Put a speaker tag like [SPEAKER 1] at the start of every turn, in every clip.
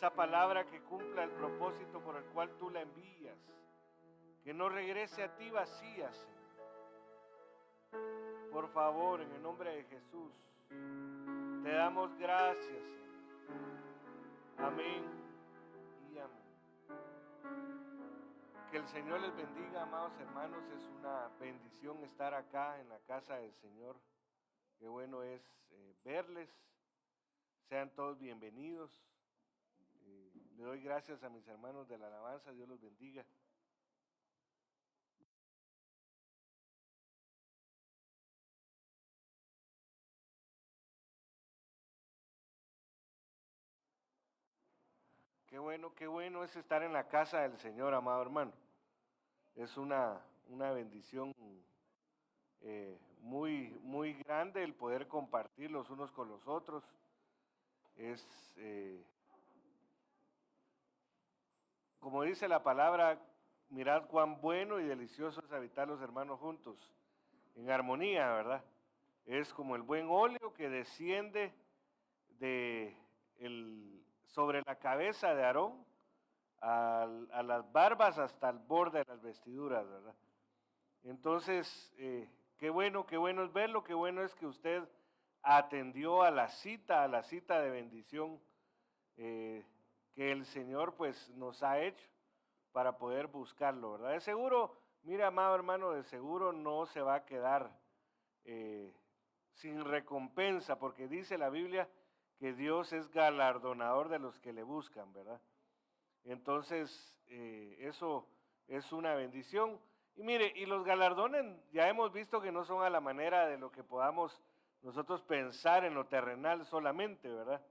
[SPEAKER 1] esa palabra que cumpla el propósito por el cual tú la envías, que no regrese a ti vacía, Señor. Por favor, en el nombre de Jesús, te damos gracias, Señor. Amén y amén. Que el Señor les bendiga, amados hermanos. Es una bendición estar acá en la casa del Señor. Qué bueno es verles. Sean todos bienvenidos. Le doy gracias a mis hermanos de la alabanza. Dios los bendiga. Qué bueno es estar en la casa del Señor, amado hermano. Es una bendición muy grande el poder compartir los unos con los otros. Es, como dice la palabra, mirad cuán bueno y delicioso es habitar los hermanos juntos, en armonía, ¿verdad? Es como el buen óleo que desciende sobre la cabeza de Aarón a las barbas hasta el borde de las vestiduras, ¿verdad? Entonces, qué bueno es verlo, qué bueno es que usted atendió a la cita de bendición que el Señor pues nos ha hecho para poder buscarlo, ¿verdad? De seguro, mira, amado hermano, de seguro no se va a quedar sin recompensa, porque dice la Biblia que Dios es galardonador de los que le buscan, ¿verdad? Entonces, eso es una bendición. Y mire, y los galardones ya hemos visto que no son a la manera de lo que podamos nosotros pensar en lo terrenal solamente, ¿verdad?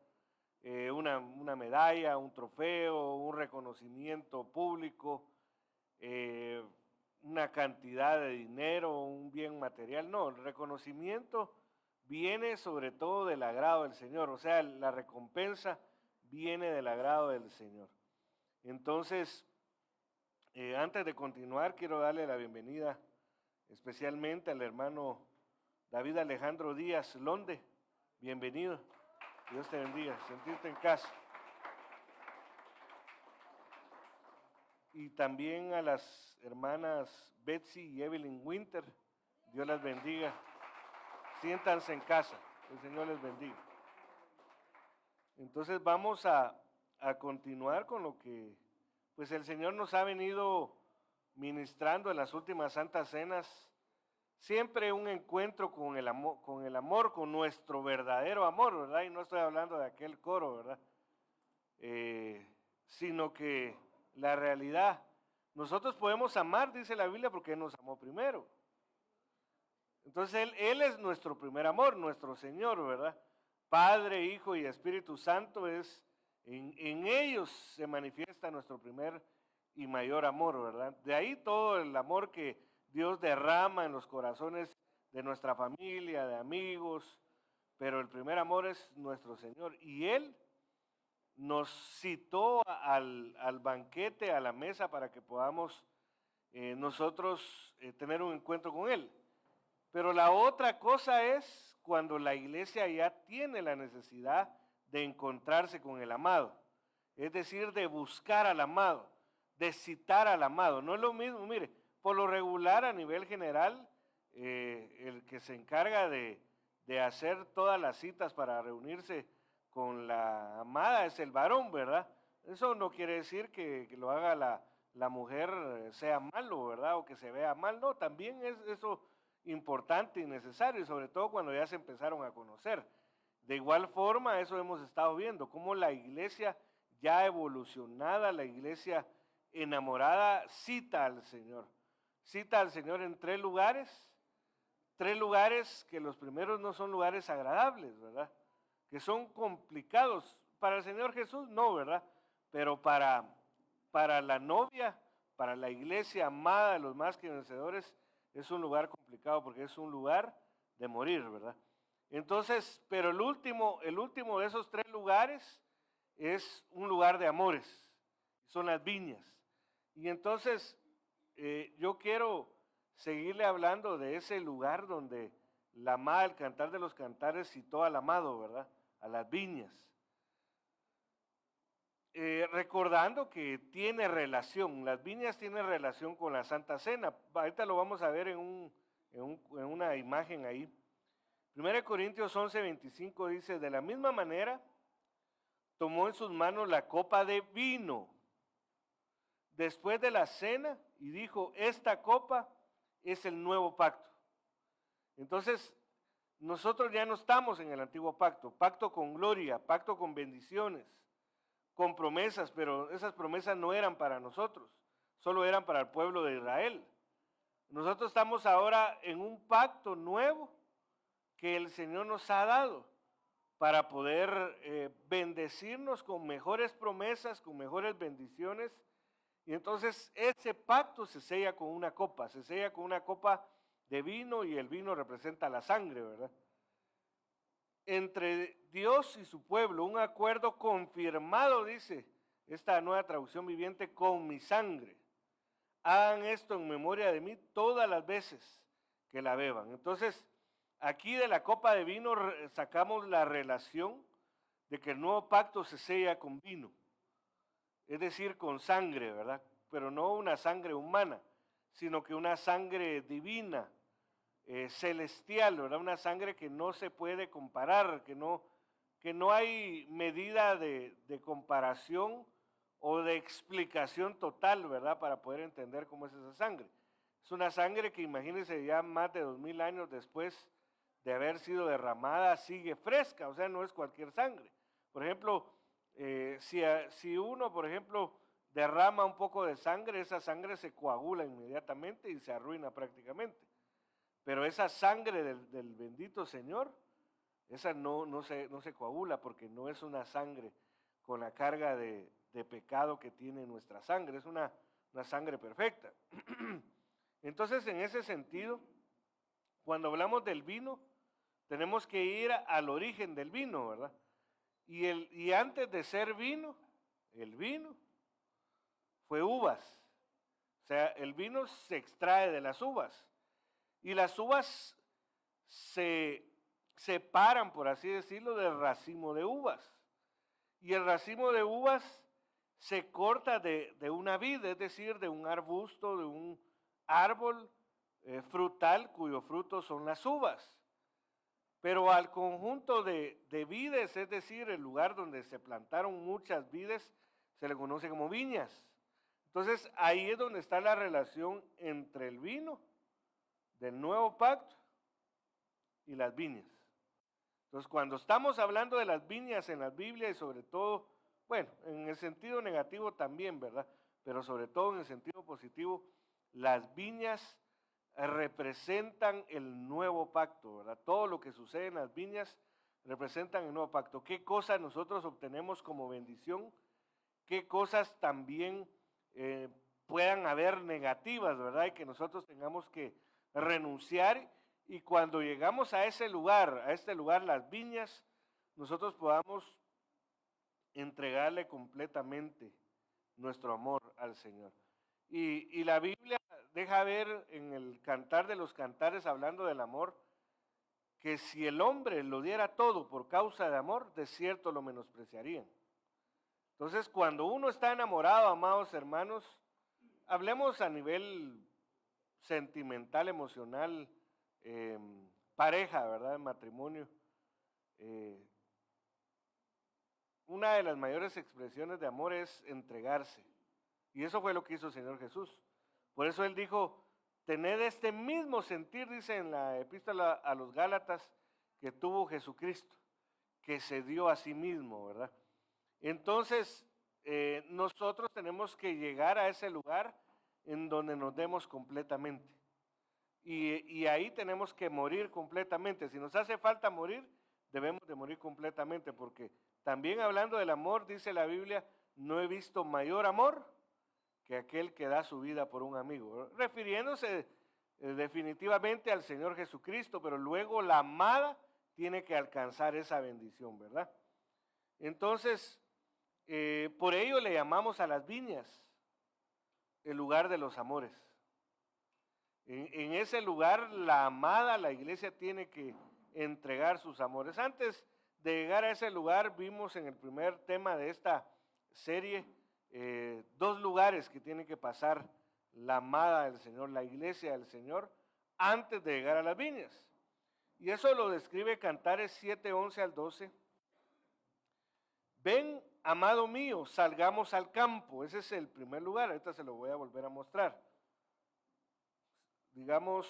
[SPEAKER 1] Una medalla, un trofeo, un reconocimiento público, una cantidad de dinero, un bien material. No, el reconocimiento viene sobre todo del agrado del Señor, o sea, la recompensa viene del agrado del Señor. Entonces, antes de continuar, quiero darle la bienvenida especialmente al hermano David Alejandro Díaz Londe. Bienvenido. Dios te bendiga. Sentirte en casa. Y también a las hermanas Betsy y Evelyn Winter. Dios las bendiga. Siéntanse en casa. El Señor les bendiga. Entonces vamos a continuar con lo que pues el Señor nos ha venido ministrando en las últimas santas cenas. Siempre un encuentro con el amor, con nuestro verdadero amor, ¿verdad? Y no estoy hablando de aquel coro, ¿verdad? Sino que la realidad, nosotros podemos amar, dice la Biblia, porque Él nos amó primero. Entonces Él es nuestro primer amor, nuestro Señor, ¿verdad? Padre, Hijo y Espíritu Santo en ellos se manifiesta nuestro primer y mayor amor, ¿verdad? De ahí todo el amor que Dios derrama en los corazones de nuestra familia, de amigos, pero el primer amor es nuestro Señor. Y Él nos citó al banquete, a la mesa, para que podamos nosotros tener un encuentro con Él. Pero la otra cosa es cuando la iglesia ya tiene la necesidad de encontrarse con el amado, es decir, de buscar al amado, de citar al amado. No es lo mismo, mire, por lo regular a nivel general, el que se encarga de hacer todas las citas para reunirse con la amada es el varón, ¿verdad? Eso no quiere decir que lo haga la mujer sea malo, ¿verdad? O que se vea mal, no, también es eso importante y necesario, y sobre todo cuando ya se empezaron a conocer. De igual forma, eso hemos estado viendo, cómo la iglesia ya evolucionada, la iglesia enamorada, cita al Señor en tres lugares que los primeros no son lugares agradables, ¿verdad? Que son complicados. Para el Señor Jesús no, ¿verdad? Pero para la novia, para la iglesia amada de los más que vencedores, es un lugar complicado porque es un lugar de morir, ¿verdad? Entonces, pero el último de esos tres lugares es un lugar de amores, son las viñas. Y entonces yo quiero seguirle hablando de ese lugar donde la amada, el cantar de los cantares, citó al amado, ¿verdad? A las viñas. recordando que tiene relación, las viñas tienen relación con la Santa Cena. Ahorita lo vamos a ver en una imagen ahí. 1 Corintios 11:25 dice, de la misma manera, tomó en sus manos la copa de vino después de la cena y dijo, esta copa es el nuevo pacto. Entonces, nosotros ya no estamos en el antiguo pacto, pacto con gloria, pacto con bendiciones, con promesas, pero esas promesas no eran para nosotros, solo eran para el pueblo de Israel. Nosotros estamos ahora en un pacto nuevo que el Señor nos ha dado para poder bendecirnos con mejores promesas, con mejores bendiciones. Y entonces ese pacto se sella con una copa, se sella con una copa de vino y el vino representa la sangre, ¿verdad? Entre Dios y su pueblo, un acuerdo confirmado, dice esta nueva traducción viviente, con mi sangre. Hagan esto en memoria de mí todas las veces que la beban. Entonces, aquí de la copa de vino sacamos la relación de que el nuevo pacto se sella con vino, es decir, con sangre, ¿verdad? Pero no una sangre humana, sino que una sangre divina, celestial, ¿verdad? Una sangre que no se puede comparar, que no hay medida de comparación o de explicación total, ¿verdad? Para poder entender cómo es esa sangre. Es una sangre que, imagínense, ya más de 2000 años después de haber sido derramada, sigue fresca, o sea, no es cualquier sangre. Por ejemplo, si uno, por ejemplo, derrama un poco de sangre, esa sangre se coagula inmediatamente y se arruina prácticamente. Pero esa sangre del bendito Señor, esa no se coagula porque no es una sangre con la carga de pecado que tiene nuestra sangre, es una sangre perfecta. Entonces, en ese sentido, cuando hablamos del vino, tenemos que ir al origen del vino, ¿verdad? Y antes de ser vino, el vino fue uvas. O sea, el vino se extrae de las uvas. Y las uvas se separan, por así decirlo, del racimo de uvas. Y el racimo de uvas se corta de una vid, es decir, de un arbusto, de un árbol frutal cuyo fruto son las uvas. Pero al conjunto de vides, es decir, el lugar donde se plantaron muchas vides, se le conoce como viñas. Entonces ahí es donde está la relación entre el vino del nuevo pacto y las viñas. Entonces, cuando estamos hablando de las viñas en la Biblia y sobre todo, bueno, en el sentido negativo también, ¿verdad? Pero sobre todo en el sentido positivo, las viñas representan el nuevo pacto, ¿verdad? Todo lo que sucede en las viñas representan el nuevo pacto. ¿Qué cosas nosotros obtenemos como bendición? ¿Qué cosas también puedan haber negativas, ¿verdad? Y que nosotros tengamos que renunciar, y cuando llegamos a ese lugar, las viñas, nosotros podamos entregarle completamente nuestro amor al Señor. Y la Biblia deja ver en el Cantar de los Cantares, hablando del amor, que si el hombre lo diera todo por causa de amor, de cierto lo menospreciarían. Entonces, cuando uno está enamorado, amados hermanos, hablemos a nivel sentimental, emocional, pareja, ¿verdad? Matrimonio. Una de las mayores expresiones de amor es entregarse. Y eso fue lo que hizo el Señor Jesús. Por eso Él dijo, tened este mismo sentir, dice en la epístola a los Gálatas, que tuvo Jesucristo, que se dio a sí mismo, ¿verdad? Entonces, nosotros tenemos que llegar a ese lugar en donde nos demos completamente. Y ahí tenemos que morir completamente. Si nos hace falta morir, debemos de morir completamente, porque también hablando del amor, dice la Biblia, no he visto mayor amor que aquel que da su vida por un amigo, refiriéndose definitivamente al Señor Jesucristo, pero luego la amada tiene que alcanzar esa bendición, ¿verdad? Entonces, por ello le llamamos a las viñas el lugar de los amores. En ese lugar la amada, la iglesia tiene que entregar sus amores. Antes de llegar a ese lugar, vimos en el primer tema de esta serie dos lugares que tiene que pasar la amada del Señor, la iglesia del Señor, antes de llegar a las viñas. Y eso lo describe Cantares 7, 11 al 12. Ven, amado mío, salgamos al campo. Ese es el primer lugar, ahorita se lo voy a volver a mostrar. Digamos,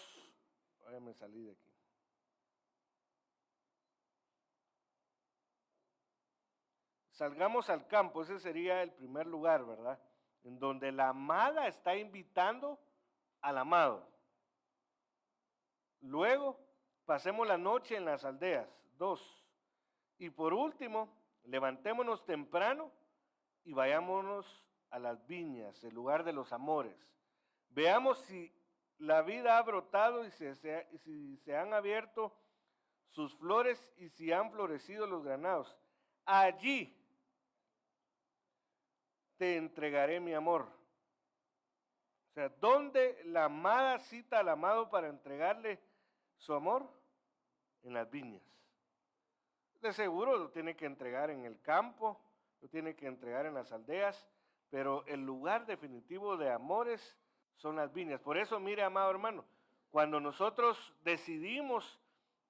[SPEAKER 1] me salí de aquí. Salgamos al campo, ese sería el primer lugar, ¿verdad? En donde la amada está invitando al amado. Luego, pasemos la noche en las aldeas. 2. Y por último, levantémonos temprano y vayámonos a las viñas, el lugar de los amores. Veamos si la vida ha brotado y si se han abierto sus flores y si han florecido los granados. Allí te entregaré mi amor. O sea, ¿dónde la amada cita al amado para entregarle su amor? En las viñas. De seguro lo tiene que entregar en el campo, lo tiene que entregar en las aldeas, pero el lugar definitivo de amores son las viñas. Por eso, mire, amado hermano, cuando nosotros decidimos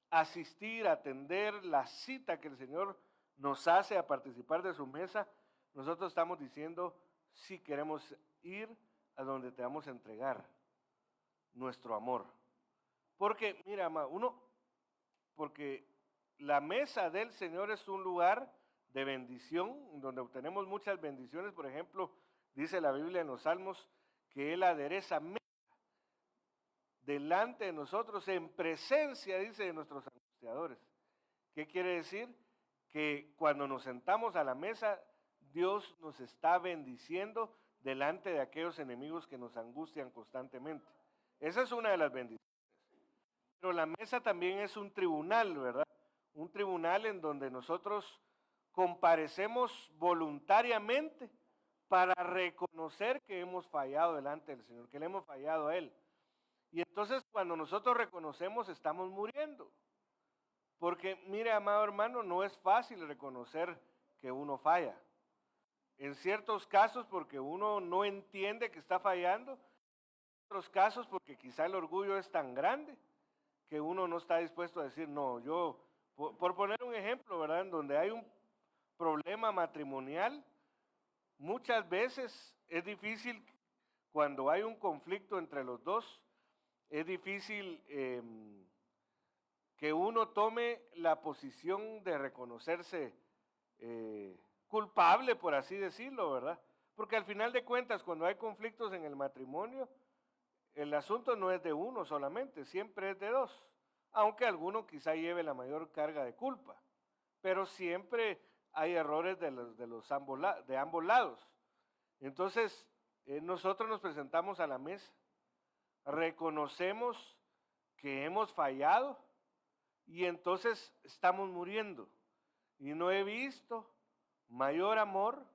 [SPEAKER 1] asistir, atender la cita que el Señor nos hace a participar de su mesa, nosotros estamos diciendo, sí queremos ir a donde te vamos a entregar nuestro amor. Porque, mira, amado, porque la mesa del Señor es un lugar de bendición, donde obtenemos muchas bendiciones. Por ejemplo, dice la Biblia en los Salmos que Él adereza mesa delante de nosotros, en presencia, dice, de nuestros angustiadores. ¿Qué quiere decir? Que cuando nos sentamos a la mesa, Dios nos está bendiciendo delante de aquellos enemigos que nos angustian constantemente. Esa es una de las bendiciones. Pero la mesa también es un tribunal, ¿verdad? Un tribunal en donde nosotros comparecemos voluntariamente para reconocer que hemos fallado delante del Señor, que le hemos fallado a Él. Y entonces cuando nosotros reconocemos, estamos muriendo. Porque, mire, amado hermano, no es fácil reconocer que uno falla. En ciertos casos porque uno no entiende que está fallando, en otros casos porque quizá el orgullo es tan grande que uno no está dispuesto a decir, no, yo, por poner un ejemplo, ¿verdad? En donde hay un problema matrimonial, muchas veces es difícil, cuando hay un conflicto entre los dos, es difícil que uno tome la posición de reconocerse culpable, por así decirlo, ¿verdad? Porque al final de cuentas, cuando hay conflictos en el matrimonio, el asunto no es de uno solamente, siempre es de dos, aunque alguno quizá lleve la mayor carga de culpa, pero siempre hay errores de ambos lados. Entonces, nosotros nos presentamos a la mesa, reconocemos que hemos fallado y entonces estamos muriendo. Y no he visto mayor amor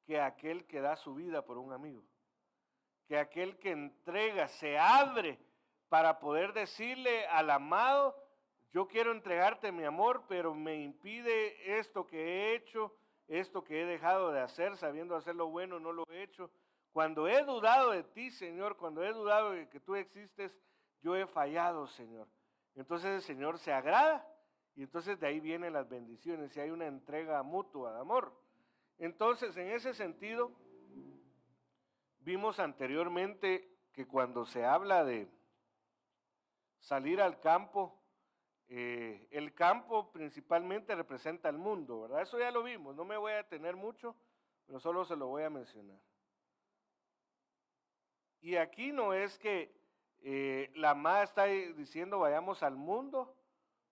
[SPEAKER 1] que aquel que da su vida por un amigo, que aquel que entrega, se abre para poder decirle al amado, yo quiero entregarte mi amor, pero me impide esto que he hecho, esto que he dejado de hacer, sabiendo hacer lo bueno, no lo he hecho. Cuando he dudado de ti, Señor, cuando he dudado de que tú existes, yo he fallado, Señor. Entonces el Señor se agrada y entonces de ahí vienen las bendiciones y hay una entrega mutua de amor. Entonces, en ese sentido, vimos anteriormente que cuando se habla de salir al campo, el campo principalmente representa el mundo, ¿verdad? Eso ya lo vimos, no me voy a detener mucho, pero solo se lo voy a mencionar. Y aquí no es que la amada está diciendo vayamos al mundo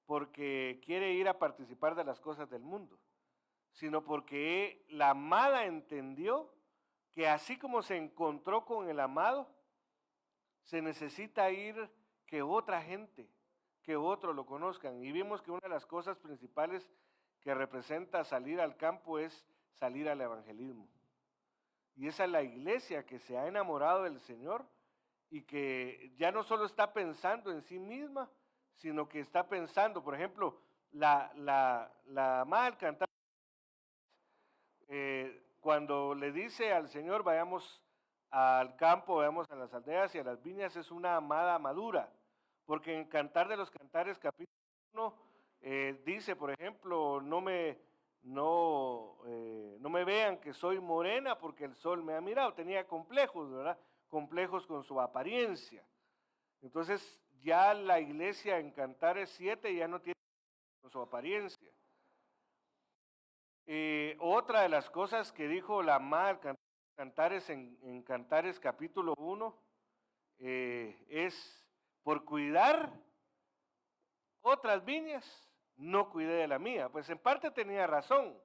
[SPEAKER 1] porque quiere ir a participar de las cosas del mundo, sino porque la amada entendió que así como se encontró con el amado, se necesita ir que otra gente, que otros lo conozcan. Y vimos que una de las cosas principales que representa salir al campo es salir al evangelismo. Y esa es la iglesia que se ha enamorado del Señor y que ya no solo está pensando en sí misma, sino que está pensando, por ejemplo, la amada al cantar, cuando le dice al Señor, vayamos al campo, vayamos a las aldeas y a las viñas, es una amada madura, porque en Cantar de los Cantares, capítulo 1, dice, por ejemplo, no me vean que soy morena porque el sol me ha mirado. Tenía complejos, ¿verdad? Complejos con su apariencia. Entonces ya la iglesia en Cantares 7 ya no tiene con su apariencia. Otra de las cosas que dijo la Mar Cantares en Cantares capítulo 1 es por cuidar otras viñas, no cuidé de la mía. Pues en parte tenía razón,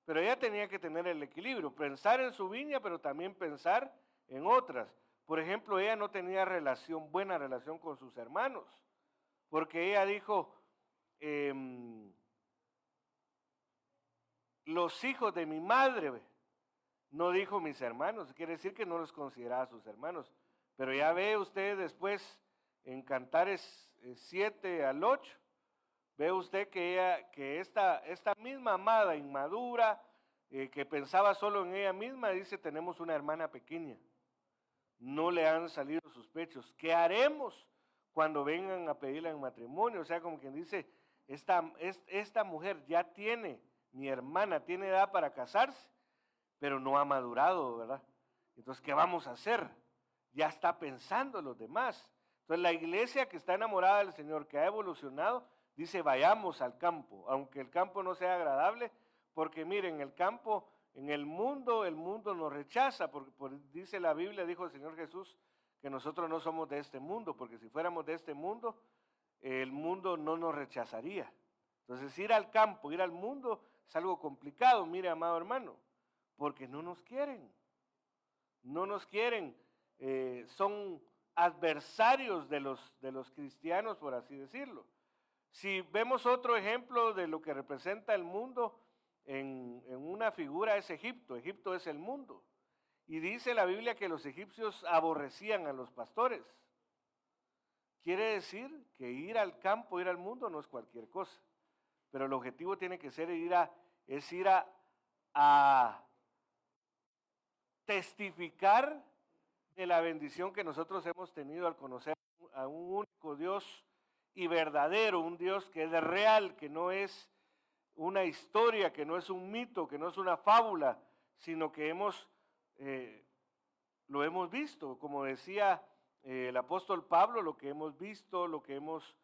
[SPEAKER 1] pero ella tenía que tener el equilibrio, pensar en su viña, pero también pensar en otras. Por ejemplo, ella no tenía buena relación con sus hermanos, porque ella dijo, los hijos de mi madre, no dijo mis hermanos, quiere decir que no los consideraba sus hermanos. Pero ya ve usted después en Cantares 7 al 8, ve usted que esta misma amada inmadura, que pensaba solo en ella misma, dice, tenemos una hermana pequeña, no le han salido sus pechos, ¿qué haremos cuando vengan a pedirla en matrimonio? O sea, como quien dice, esta mujer ya tiene, mi hermana tiene edad para casarse, pero no ha madurado, ¿verdad? Entonces, ¿qué vamos a hacer? Ya está pensando en los demás. Entonces, la iglesia que está enamorada del Señor, que ha evolucionado, dice, vayamos al campo, aunque el campo no sea agradable, porque miren, el campo, en el mundo nos rechaza, porque dice la Biblia, dijo el Señor Jesús, que nosotros no somos de este mundo, porque si fuéramos de este mundo, el mundo no nos rechazaría. Entonces, ir al campo, ir al mundo, es algo complicado, mire, amado hermano, porque no nos quieren, son adversarios de los cristianos, por así decirlo. Si vemos otro ejemplo de lo que representa el mundo en una figura es Egipto. Egipto es el mundo. Y dice la Biblia que los egipcios aborrecían a los pastores. Quiere decir que ir al campo, ir al mundo no es cualquier cosa. Pero el objetivo tiene que ser ir a testificar de la bendición que nosotros hemos tenido al conocer a un único Dios y verdadero, un Dios que es real, que no es una historia, que no es un mito, que no es una fábula, sino que lo hemos visto, como decía el apóstol Pablo, lo que hemos visto, lo que hemos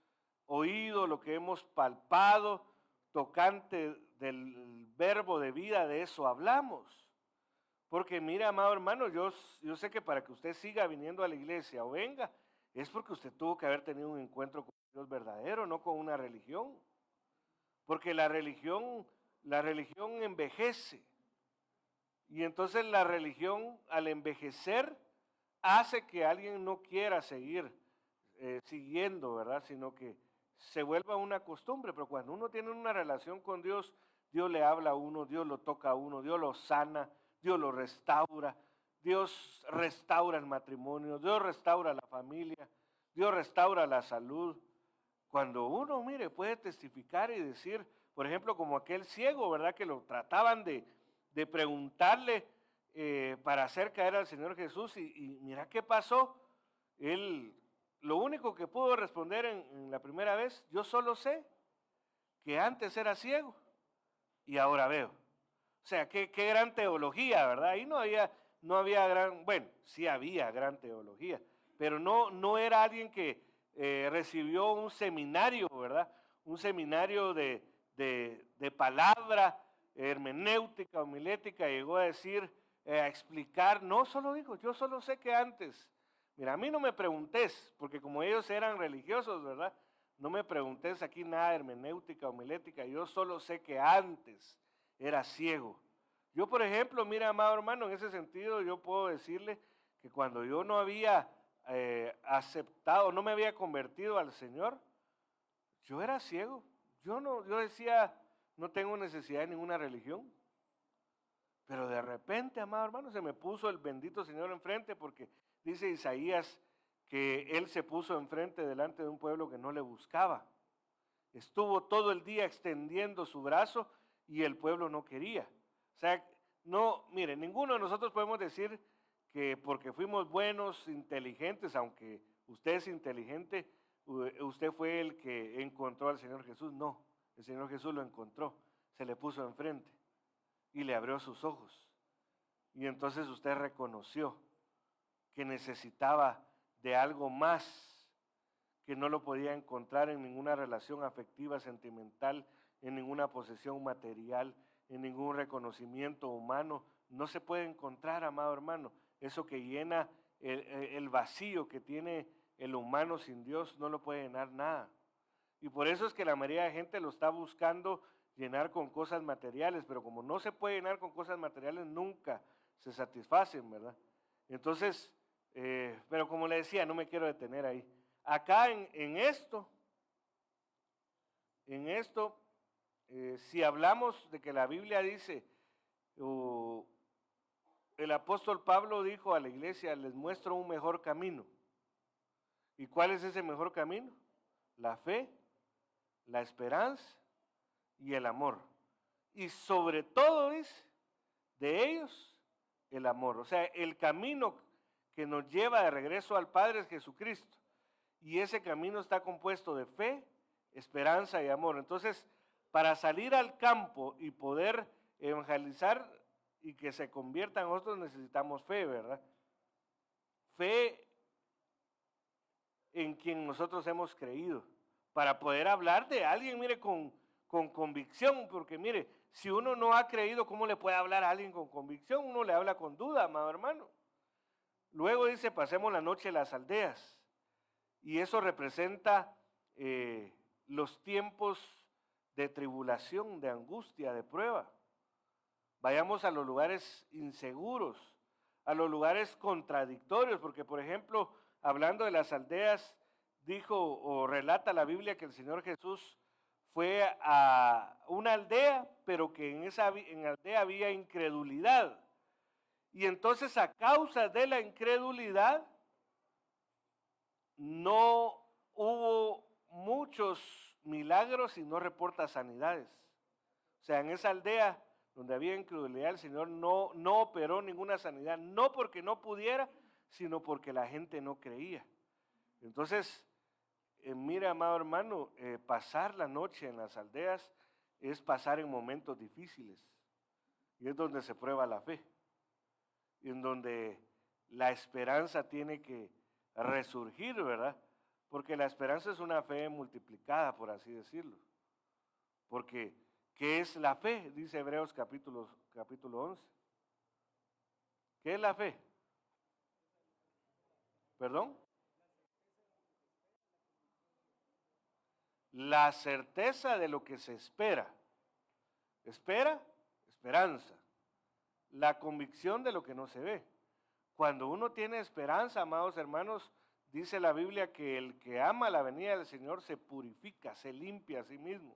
[SPEAKER 1] oído, lo que hemos palpado, tocante del verbo de vida, de eso hablamos. Porque mira, amado hermano, yo sé que para que usted siga viniendo a la iglesia o venga, es porque usted tuvo que haber tenido un encuentro con Dios verdadero, no con una religión. Porque la religión envejece. Y entonces la religión, al envejecer, hace que alguien no quiera seguir siguiendo, ¿verdad? Sino que se vuelva una costumbre. Pero cuando uno tiene una relación con Dios, Dios le habla a uno, Dios lo toca a uno, Dios lo sana, Dios lo restaura, Dios restaura el matrimonio, Dios restaura la familia, Dios restaura la salud. Cuando uno, mire, puede testificar y decir, por ejemplo, como aquel ciego, ¿verdad? Que lo trataban de preguntarle para hacer caer al Señor Jesús y mira qué pasó. Él, lo único que pudo responder en la primera vez, yo solo sé que antes era ciego y ahora veo. O sea, qué gran teología, ¿verdad? Ahí no había gran, bueno, sí había gran teología, pero no era alguien que recibió un seminario, ¿verdad? Un seminario de palabra, hermenéutica, homilética, llegó a decir, a explicar, no solo dijo, yo solo sé que antes, mira, a mí no me preguntes, porque como ellos eran religiosos, ¿verdad? No me preguntes aquí nada de hermenéutica, homilética, yo solo sé que antes era ciego. Yo, por ejemplo, mira, amado hermano, en ese sentido yo puedo decirle que cuando yo no había aceptado, no me había convertido al Señor, yo era ciego. Yo decía, no tengo necesidad de ninguna religión. Pero de repente, amado hermano, se me puso el bendito Señor enfrente, porque dice Isaías que Él se puso enfrente delante de un pueblo que no le buscaba. Estuvo todo el día extendiendo su brazo y el pueblo no quería. O sea, No, mire, ninguno de nosotros podemos decir que porque fuimos buenos, inteligentes, aunque usted es inteligente, usted fue el que encontró al Señor Jesús. No, el Señor Jesús lo encontró, se le puso enfrente y le abrió sus ojos. Y entonces usted reconoció que necesitaba de algo más, que no lo podía encontrar en ninguna relación afectiva, sentimental, en ninguna posesión material, en ningún reconocimiento humano. No se puede encontrar, amado hermano. Eso que llena el vacío que tiene el humano sin Dios, no lo puede llenar nada. Y por eso es que la mayoría de gente lo está buscando llenar con cosas materiales, pero como no se puede llenar con cosas materiales, nunca se satisfacen, ¿verdad? Entonces, pero como le decía, no me quiero detener ahí. Acá en esto, si hablamos de que la Biblia dice, el apóstol Pablo dijo a la iglesia, les muestro un mejor camino. ¿Y cuál es ese mejor camino? La fe, la esperanza y el amor. Y sobre todo dice, de ellos, el amor. O sea, el camino que nos lleva de regreso al Padre es Jesucristo. Y ese camino está compuesto de fe, esperanza y amor. Entonces, para salir al campo y poder evangelizar y que se conviertan otros, necesitamos fe, ¿verdad? Fe en quien nosotros hemos creído, para poder hablar de alguien, mire, con convicción, porque mire, si uno no ha creído, ¿cómo le puede hablar a alguien con convicción? Uno le habla con duda, amado hermano. Luego dice, pasemos la noche en las aldeas, y eso representa los tiempos de tribulación, de angustia, de prueba. Vayamos a los lugares inseguros, a los lugares contradictorios, porque por ejemplo, hablando de las aldeas, dijo o relata la Biblia que el Señor Jesús fue a una aldea, pero que en la aldea había incredulidad. Y entonces a causa de la incredulidad, no hubo muchos milagros y no reporta sanidades. O sea, en esa aldea donde había incredulidad, el Señor no operó ninguna sanidad, no porque no pudiera, sino porque la gente no creía. Entonces, mira, amado hermano, pasar la noche en las aldeas es pasar en momentos difíciles. Y es donde se prueba la fe. Y en donde la esperanza tiene que resurgir, ¿verdad? Porque la esperanza es una fe multiplicada, por así decirlo. Porque, ¿qué es la fe? Dice Hebreos capítulo 11. ¿Qué es la fe? ¿Perdón? La certeza de lo que se espera. Espera, esperanza. La convicción de lo que no se ve. Cuando uno tiene esperanza, amados hermanos, dice la Biblia que el que ama la venida del Señor se purifica, se limpia a sí mismo.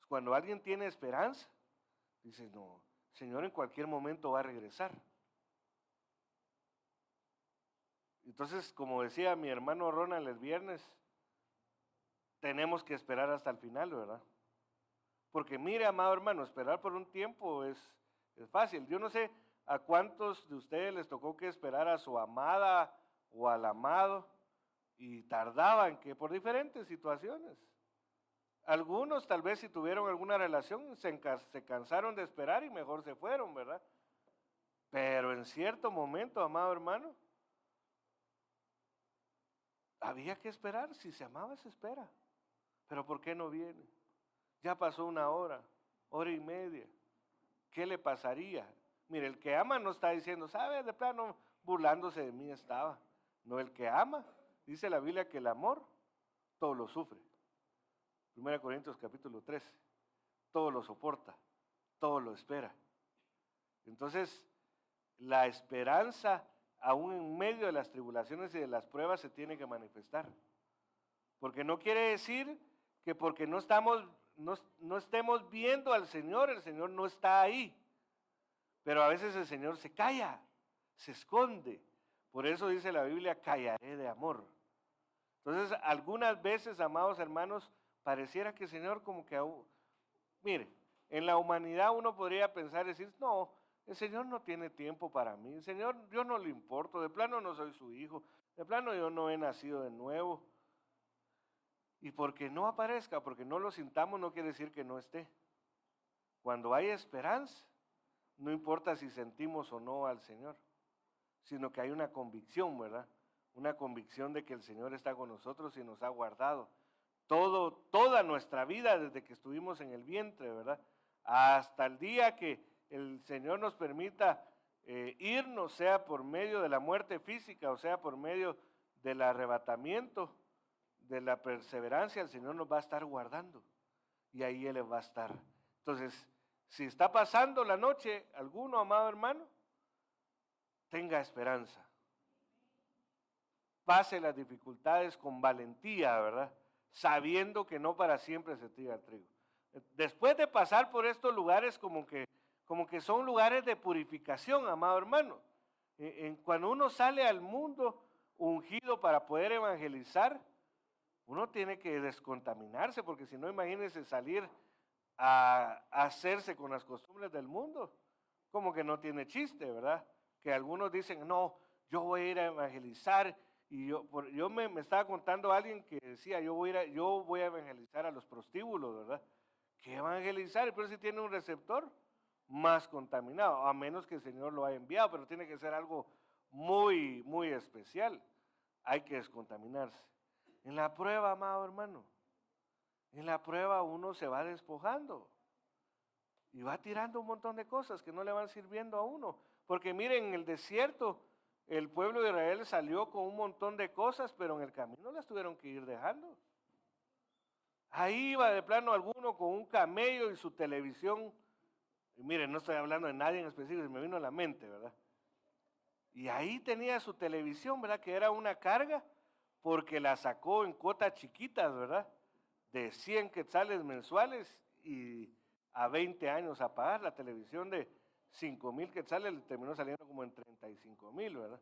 [SPEAKER 1] Cuando alguien tiene esperanza, dice, no, el Señor en cualquier momento va a regresar. Entonces, como decía mi hermano Ronald el viernes, tenemos que esperar hasta el final, ¿verdad? Porque mire, amado hermano, esperar por un tiempo es fácil. Yo no sé a cuántos de ustedes les tocó que esperar a su amada o al amado y tardaban, que por diferentes situaciones. Algunos tal vez si tuvieron alguna relación se cansaron de esperar y mejor se fueron, ¿verdad? Pero en cierto momento, amado hermano, había que esperar. Si se amaba, se espera. Pero ¿por qué no viene? Ya pasó una hora, hora y media. ¿Qué le pasaría? Mire, el que ama no está diciendo, ¿sabe? De plano, burlándose de mí estaba. No, el que ama, dice la Biblia que el amor todo lo sufre. 1 Corintios capítulo 13. Todo lo soporta, todo lo espera. Entonces, la esperanza, aún en medio de las tribulaciones y de las pruebas, se tiene que manifestar. Porque no quiere decir que porque no estemos viendo al Señor, el Señor no está ahí. Pero a veces el Señor se calla, se esconde. Por eso dice la Biblia, callaré de amor. Entonces, algunas veces, amados hermanos, pareciera que el Señor como que, mire, en la humanidad uno podría pensar, decir, no, el Señor no tiene tiempo para mí, el Señor, yo no le importo, de plano no soy su hijo, de plano yo no he nacido de nuevo. Y porque no aparezca, porque no lo sintamos, no quiere decir que no esté. Cuando hay esperanza, no importa si sentimos o no al Señor, sino que hay una convicción, ¿verdad? Una convicción de que el Señor está con nosotros y nos ha guardado toda nuestra vida desde que estuvimos en el vientre, ¿verdad? Hasta el día que el Señor nos permita irnos, sea por medio de la muerte física o sea por medio del arrebatamiento, de la perseverancia, el Señor nos va a estar guardando y ahí Él va a estar. Entonces, si está pasando la noche, alguno, amado hermano, tenga esperanza. Pase las dificultades con valentía, ¿verdad? Sabiendo que no para siempre se tira el trigo. Después de pasar por estos lugares como que son lugares de purificación, amado hermano. Cuando uno sale al mundo ungido para poder evangelizar, uno tiene que descontaminarse, porque si no, imagínense salir a hacerse con las costumbres del mundo, como que no tiene chiste, ¿verdad? Que algunos dicen, no, yo voy a ir a evangelizar, y yo me estaba contando a alguien que decía, yo voy a evangelizar a los prostíbulos, ¿verdad? ¿Qué evangelizar? Pero si tiene un receptor más contaminado, a menos que el Señor lo haya enviado, pero tiene que ser algo muy, muy especial. Hay que descontaminarse. En la prueba, amado hermano, en la prueba uno se va despojando y va tirando un montón de cosas que no le van sirviendo a uno. Porque miren, en el desierto el pueblo de Israel salió con un montón de cosas, pero en el camino las tuvieron que ir dejando. Ahí iba de plano alguno con un camello y su televisión. Y miren, no estoy hablando de nadie en específico, se me vino a la mente, ¿verdad? Y ahí tenía su televisión, ¿verdad? Que era una carga porque la sacó en cuotas chiquitas, ¿verdad? De 100 quetzales mensuales y a 20 años a pagar. La televisión de 5,000 quetzales le terminó saliendo como en 35,000, ¿verdad?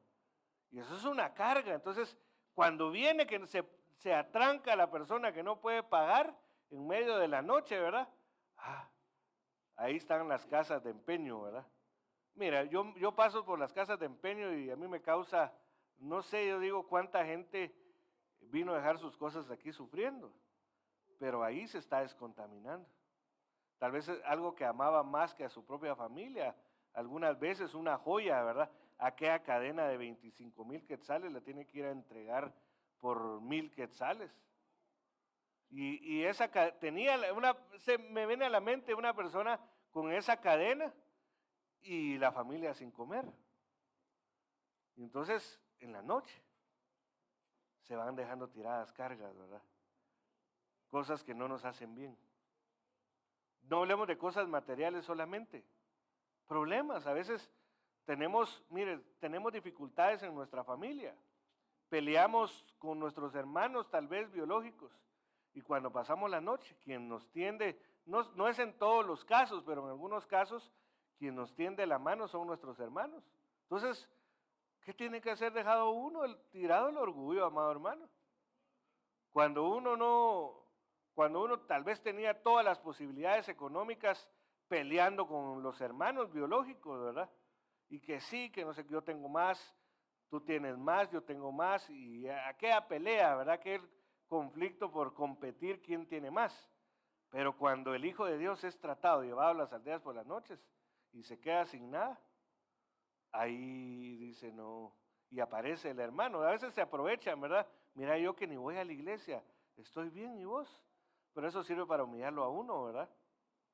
[SPEAKER 1] Y eso es una carga. Entonces, cuando viene que se atranca la persona que no puede pagar en medio de la noche, ¿verdad? Ahí están las casas de empeño, ¿verdad? Mira, yo paso por las casas de empeño y a mí me causa, no sé, yo digo cuánta gente vino a dejar sus cosas aquí sufriendo, pero ahí se está descontaminando. Tal vez es algo que amaba más que a su propia familia, algunas veces una joya, ¿verdad? Aquella cadena de 25,000 quetzales la tiene que ir a entregar por 1,000 quetzales. Y esa se me viene a la mente una persona con esa cadena y la familia sin comer. Y entonces, en la noche, se van dejando tiradas cargas, ¿verdad? Cosas que no nos hacen bien. No hablemos de cosas materiales solamente. Problemas, a veces tenemos dificultades en nuestra familia. Peleamos con nuestros hermanos, tal vez biológicos. Y cuando pasamos la noche, quien nos tiende, no es en todos los casos, pero en algunos casos, quien nos tiende la mano son nuestros hermanos. Entonces, ¿qué tiene que hacer dejado uno? Tirado el orgullo, amado hermano. Cuando uno tal vez tenía todas las posibilidades económicas peleando con los hermanos biológicos, ¿verdad? Y que sí, que no sé, yo tengo más, tú tienes más, yo tengo más, y aquella pelea, ¿verdad? Aquel conflicto por competir quién tiene más. Pero cuando el Hijo de Dios es tratado, llevado a las aldeas por las noches y se queda sin nada, ahí dice no, y aparece el hermano. A veces se aprovechan, ¿verdad? Mira, yo que ni voy a la iglesia, estoy bien, ¿y vos? Pero eso sirve para humillarlo a uno, ¿verdad?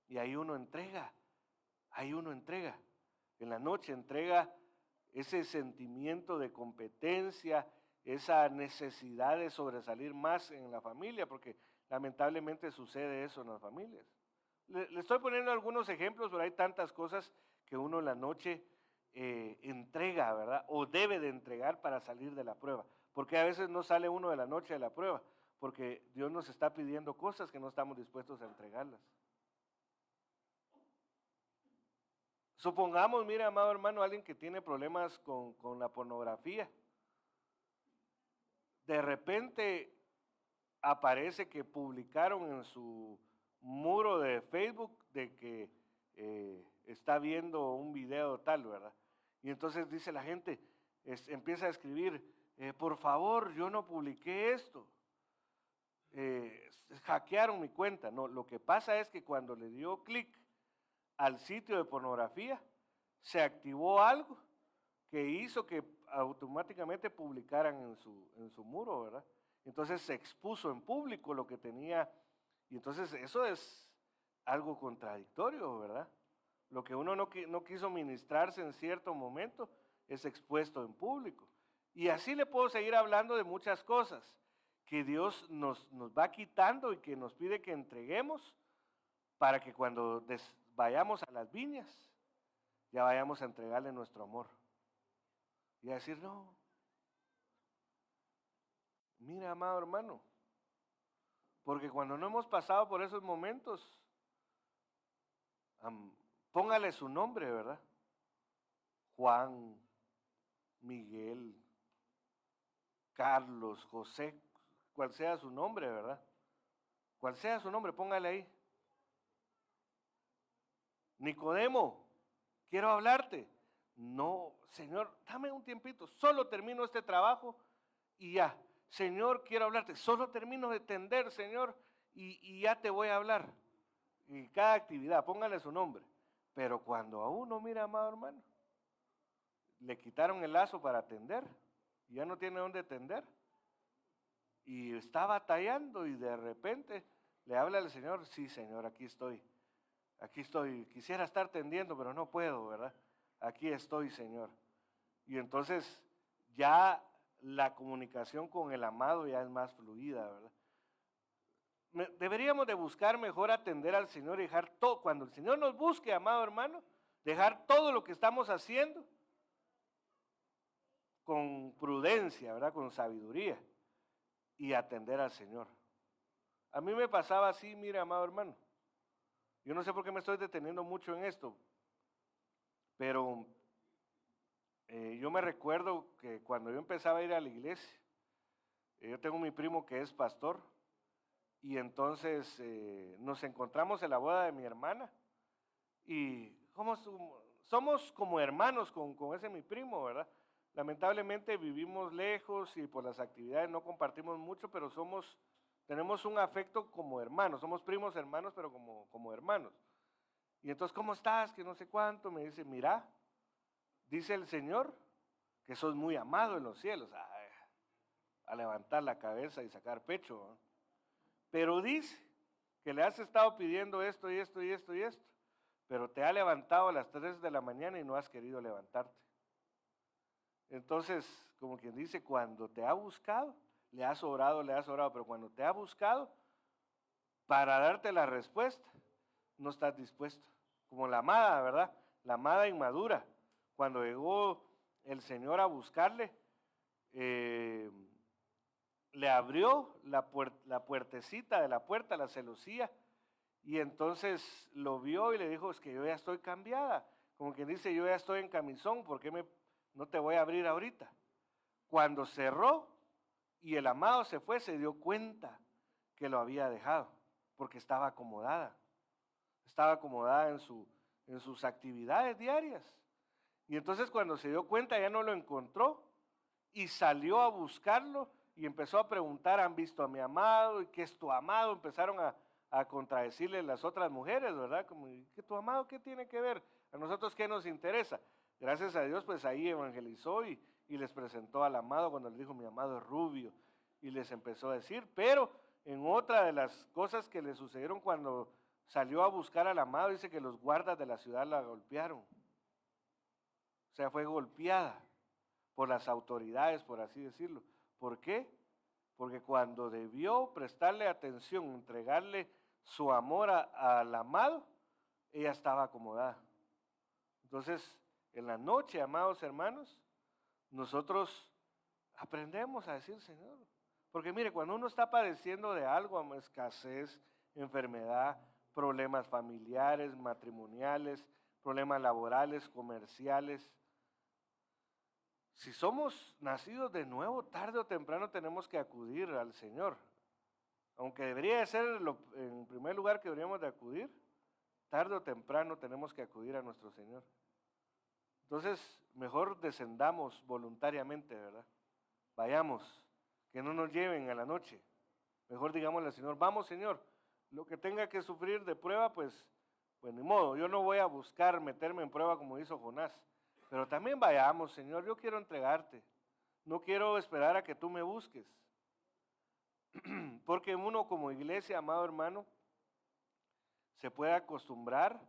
[SPEAKER 1] Y ahí uno entrega. En la noche entrega ese sentimiento de competencia, esa necesidad de sobresalir más en la familia, porque lamentablemente sucede eso en las familias. Le estoy poniendo algunos ejemplos, pero hay tantas cosas que uno en la noche entrega, ¿verdad? O debe de entregar para salir de la prueba. Porque a veces no sale uno de la noche de la prueba, porque Dios nos está pidiendo cosas que no estamos dispuestos a entregarlas. Supongamos, mire, amado hermano, alguien que tiene problemas con la pornografía. De repente aparece que publicaron en su muro de Facebook de que está viendo un video tal, ¿verdad? Y entonces dice la gente, empieza a escribir, por favor, yo no publiqué esto. Hackearon mi cuenta. No, lo que pasa es que cuando le dio clic al sitio de pornografía, se activó algo que hizo que automáticamente publicaran en su muro, ¿verdad? Entonces se expuso en público lo que tenía, y entonces eso es algo contradictorio, ¿verdad? Lo que uno no quiso ministrarse en cierto momento es expuesto en público. Y así le puedo seguir hablando de muchas cosas que Dios nos va quitando y que nos pide que entreguemos para que cuando vayamos a las viñas, ya vayamos a entregarle nuestro amor. Y a decir, no, mira, amado hermano, porque cuando no hemos pasado por esos momentos, póngale su nombre, ¿verdad? Juan, Miguel, Carlos, José, cual sea su nombre, ¿verdad? Cual sea su nombre, póngale ahí. Nicodemo, quiero hablarte. No, Señor, dame un tiempito, solo termino este trabajo y ya. Señor, quiero hablarte, solo termino de tender, Señor, y ya te voy a hablar. Y cada actividad, póngale su nombre. Pero cuando a uno, mira, amado hermano, le quitaron el lazo para tender, y ya no tiene dónde tender, y está batallando, y de repente le habla al Señor, sí, Señor, aquí estoy, quisiera estar tendiendo, pero no puedo, ¿verdad? Aquí estoy, Señor. Y entonces ya la comunicación con el amado ya es más fluida, ¿verdad? Deberíamos de buscar mejor atender al Señor y dejar todo, cuando el Señor nos busque, amado hermano, dejar todo lo que estamos haciendo con prudencia, ¿verdad? Con sabiduría y atender al Señor. A mí me pasaba así, mira, amado hermano, yo no sé por qué me estoy deteniendo mucho en esto, pero yo me recuerdo que cuando yo empezaba a ir a la iglesia, yo tengo mi primo que es pastor, y entonces nos encontramos en la boda de mi hermana, y somos como hermanos con ese mi primo, ¿verdad? Lamentablemente vivimos lejos y por las actividades no compartimos mucho, pero tenemos un afecto como hermanos, somos primos hermanos, pero como hermanos. Y entonces, ¿cómo estás? Que no sé cuánto, me dice, mira, dice el Señor, que sos muy amado en los cielos. Ay, a levantar la cabeza y sacar pecho, ¿no? Pero dice que le has estado pidiendo esto y esto y esto y esto, pero te ha levantado a las 3 de la mañana y no has querido levantarte. Entonces, como quien dice, cuando te ha buscado, le has orado, pero cuando te ha buscado para darte la respuesta, no estás dispuesto. Como la amada, ¿verdad? La amada inmadura. Cuando llegó el Señor a buscarle, le abrió la puertecita de la puerta, la celosía, y entonces lo vio y le dijo, es que yo ya estoy cambiada. Como quien dice, yo ya estoy en camisón, ¿por qué no te voy a abrir ahorita? Cuando cerró y el amado se fue, se dio cuenta que lo había dejado, porque estaba acomodada en sus actividades diarias. Y entonces cuando se dio cuenta ya no lo encontró y salió a buscarlo y empezó a preguntar, ¿han visto a mi amado? ¿Y qué es tu amado? Empezaron a contradecirle las otras mujeres, ¿verdad? Como, ¿qué tu amado qué tiene que ver? ¿A nosotros qué nos interesa? Gracias a Dios, pues ahí evangelizó y les presentó al amado cuando le dijo, mi amado es rubio. Y les empezó a decir, pero en otra de las cosas que le sucedieron cuando salió a buscar al amado, dice que los guardas de la ciudad la golpearon. O sea, fue golpeada por las autoridades, por así decirlo. ¿Por qué? Porque cuando debió prestarle atención, entregarle su amor al amado, ella estaba acomodada. Entonces, en la noche, amados hermanos, nosotros aprendemos a decir, Señor, porque mire, cuando uno está padeciendo de algo, escasez, enfermedad, problemas familiares, matrimoniales, problemas laborales, comerciales, si somos nacidos de nuevo, tarde o temprano tenemos que acudir al Señor. Aunque debería de ser en primer lugar que deberíamos de acudir, tarde o temprano tenemos que acudir a nuestro Señor. Entonces, mejor descendamos voluntariamente, ¿verdad? Vayamos, que no nos lleven a la noche. Mejor digámosle al Señor, vamos Señor, lo que tenga que sufrir de prueba, pues ni modo, yo no voy a buscar meterme en prueba como hizo Jonás, pero también vayamos Señor, yo quiero entregarte, no quiero esperar a que tú me busques, porque uno como iglesia, amado hermano, se puede acostumbrar,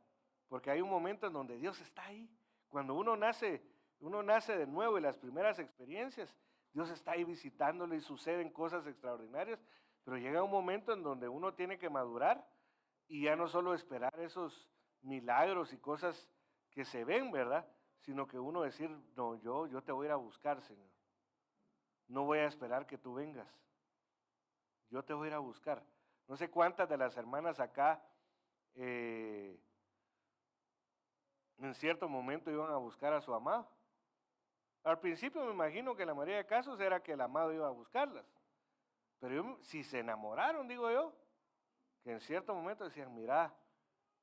[SPEAKER 1] porque hay un momento en donde Dios está ahí, cuando uno nace de nuevo y las primeras experiencias, Dios está ahí visitándolo y suceden cosas extraordinarias, pero llega un momento en donde uno tiene que madurar y ya no solo esperar esos milagros y cosas que se ven, ¿verdad? Sino que uno decir, no, yo te voy a ir a buscar, Señor. No voy a esperar que tú vengas. Yo te voy a ir a buscar. No sé cuántas de las hermanas acá en cierto momento iban a buscar a su amado. Al principio me imagino que la mayoría de casos era que el amado iba a buscarlas. Pero si se enamoraron, digo yo, que en cierto momento decían, mira,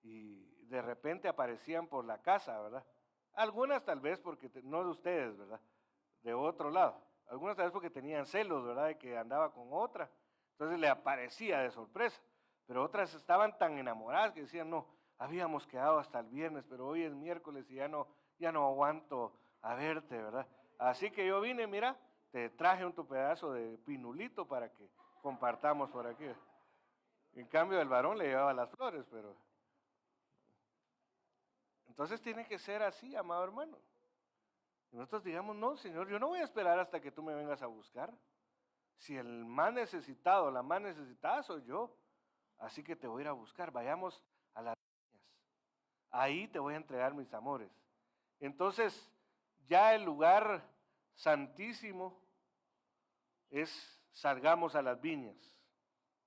[SPEAKER 1] y de repente aparecían por la casa, ¿verdad? Algunas tal vez porque, no de ustedes, ¿verdad? De otro lado. Algunas tal vez porque tenían celos, ¿verdad? De que andaba con otra. Entonces le aparecía de sorpresa. Pero otras estaban tan enamoradas que decían, no, habíamos quedado hasta el viernes, pero hoy es miércoles y ya no aguanto a verte, ¿verdad? Así que yo vine, mira, te traje tu pedazo de pinulito para que compartamos por aquí. En cambio el varón le llevaba las flores, pero... Entonces tiene que ser así, amado hermano. Y nosotros digamos, no, Señor, yo no voy a esperar hasta que tú me vengas a buscar. Si el más necesitado, la más necesitada soy yo, así que te voy a ir a buscar. Vayamos a las viñas. Ahí te voy a entregar mis amores. Entonces, ya el lugar santísimo es salgamos a las viñas.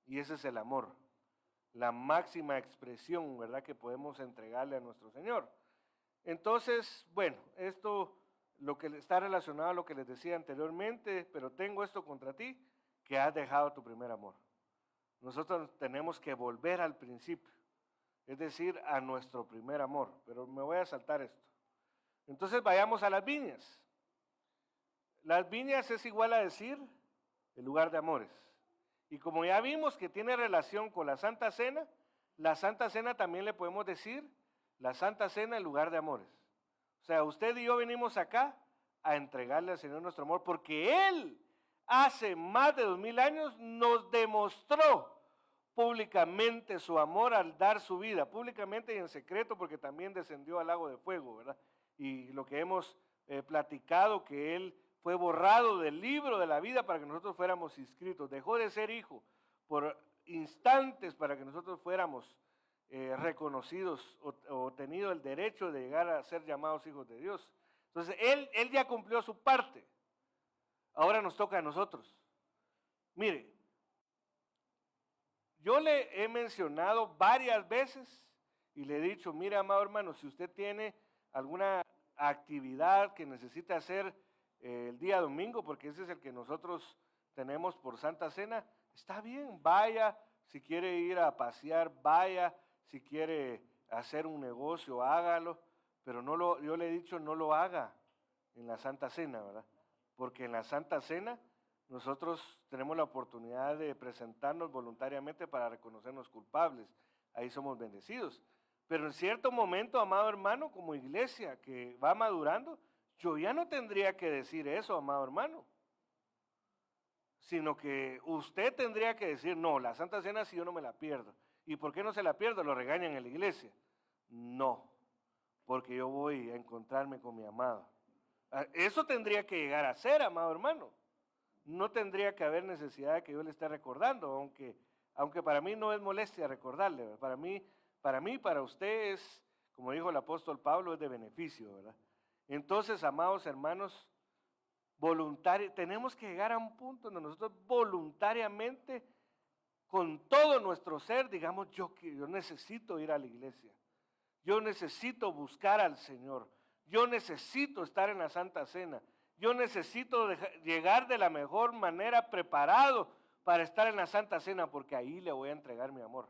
[SPEAKER 1] Y ese es el amor. La máxima expresión, ¿verdad?, que podemos entregarle a nuestro Señor. Entonces, bueno, esto lo que está relacionado a lo que les decía anteriormente, pero tengo esto contra ti, que has dejado tu primer amor. Nosotros tenemos que volver al principio, es decir, a nuestro primer amor, pero me voy a saltar esto. Entonces vayamos a las viñas. Las viñas es igual a decir el lugar de amores. Y como ya vimos que tiene relación con la Santa Cena también le podemos decir la Santa Cena en lugar de amores. O sea, usted y yo venimos acá a entregarle al Señor nuestro amor porque Él hace más de 2000 años nos demostró públicamente su amor al dar su vida, públicamente y en secreto porque también descendió al lago de fuego, ¿verdad? Y lo que hemos platicado, que Él fue borrado del libro de la vida para que nosotros fuéramos inscritos, dejó de ser hijo por instantes para que nosotros fuéramos reconocidos o tenido el derecho de llegar a ser llamados hijos de Dios. Entonces, él ya cumplió su parte. Ahora nos toca a nosotros. Mire, yo le he mencionado varias veces y le he dicho, mire, amado hermano, si usted tiene alguna actividad que necesita hacer el día domingo, porque ese es el que nosotros tenemos por Santa Cena, está bien, vaya, si quiere ir a pasear, vaya, si quiere hacer un negocio, hágalo, pero yo le he dicho no lo haga en la Santa Cena, ¿verdad? Porque en la Santa Cena nosotros tenemos la oportunidad de presentarnos voluntariamente para reconocernos culpables, ahí somos bendecidos. Pero en cierto momento, amado hermano, como iglesia que va madurando, yo ya no tendría que decir eso, amado hermano, sino que usted tendría que decir, no, la Santa Cena si yo no me la pierdo. ¿Y por qué no se la pierdo? Lo regañan en la iglesia. No, porque yo voy a encontrarme con mi amado. Eso tendría que llegar a ser, amado hermano. No tendría que haber necesidad de que yo le esté recordando, aunque para mí no es molestia recordarle, ¿verdad? Para usted es, como dijo el apóstol Pablo, es de beneficio, ¿verdad? Entonces, amados hermanos, tenemos que llegar a un punto donde nosotros voluntariamente, con todo nuestro ser, digamos, yo necesito ir a la iglesia, yo necesito buscar al Señor, yo necesito estar en la Santa Cena, yo necesito llegar de la mejor manera preparado para estar en la Santa Cena, porque ahí le voy a entregar mi amor,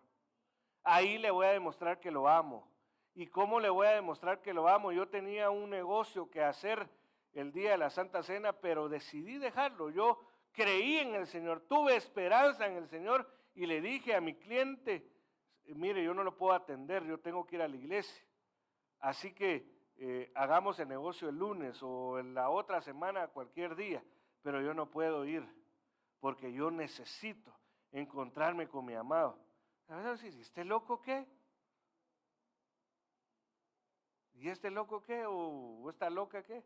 [SPEAKER 1] ahí le voy a demostrar que lo amo, ¿Y cómo le voy a demostrar que lo amo? Yo tenía un negocio que hacer el día de la Santa Cena, pero decidí dejarlo. Yo creí en el Señor, tuve esperanza en el Señor y le dije a mi cliente, mire, yo no lo puedo atender, yo tengo que ir a la iglesia. Así que hagamos el negocio el lunes o en la otra semana, cualquier día, pero yo no puedo ir porque yo necesito encontrarme con mi amado. A ver, si ¿este loco qué? ¿Y este loco qué? ¿O esta loca qué?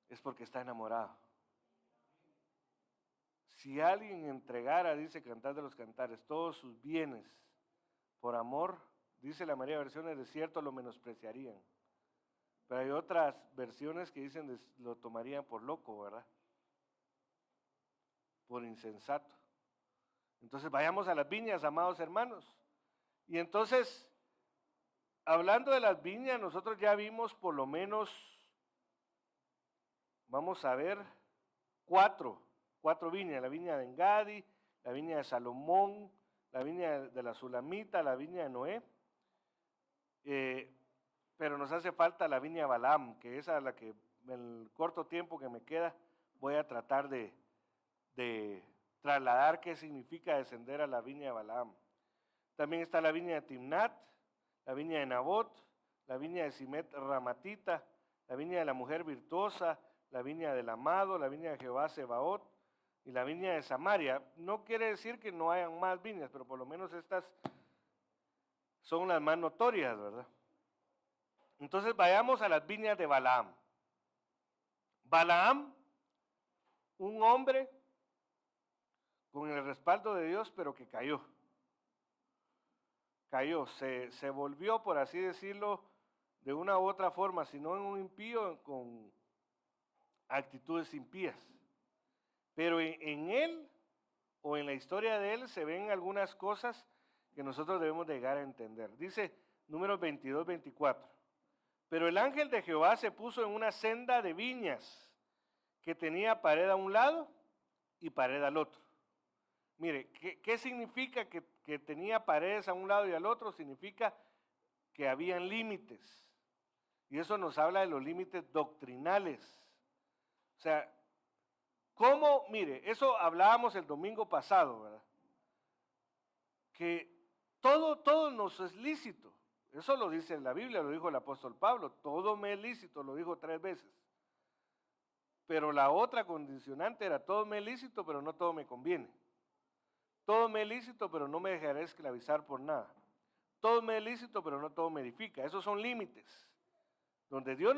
[SPEAKER 1] Es porque está enamorado. Si alguien entregara, dice Cantar de los Cantares, todos sus bienes por amor, dice la María Versiones, de cierto lo menospreciarían. Pero hay otras versiones que dicen lo tomarían por loco, ¿verdad? Por insensato. Entonces vayamos a las viñas, amados hermanos. Y entonces, hablando de las viñas, nosotros ya vimos por lo menos, vamos a ver, cuatro viñas: la viña de Engadi, la viña de Salomón, la viña de la Sulamita, la viña de Noé. Pero nos hace falta la viña de Balaam, que es a la que en el corto tiempo que me queda voy a tratar de trasladar qué significa descender a la viña de Balaam. También está la viña de Timnat, la viña de Nabot, la viña de Simet Ramatita, la viña de la mujer virtuosa, la viña del amado, la viña de Jehová Sebaot y la viña de Samaria. No quiere decir que no hayan más viñas, pero por lo menos estas son las más notorias, ¿verdad? Entonces vayamos a las viñas de Balaam. Balaam, un hombre con el respaldo de Dios, pero que cayó. Se volvió, por así decirlo, de una u otra forma, sino en un impío con actitudes impías. Pero en él, o en la historia de él, se ven algunas cosas que nosotros debemos llegar a entender. Dice Números 22, 24. Pero el ángel de Jehová se puso en una senda de viñas que tenía pared a un lado y pared al otro. Mire, ¿qué significa que tenía paredes a un lado y al otro? Significa que habían límites. Y eso nos habla de los límites doctrinales. O sea, ¿cómo? Mire, eso hablábamos el domingo pasado, ¿verdad? Que todo nos es lícito. Eso lo dice en la Biblia, lo dijo el apóstol Pablo. Todo me es lícito, lo dijo 3 veces. Pero la otra condicionante era: todo me es lícito, pero no todo me conviene. Todo me es lícito, pero no me dejaré esclavizar por nada. Todo me es lícito, pero no todo me edifica. Esos son límites. Donde Dios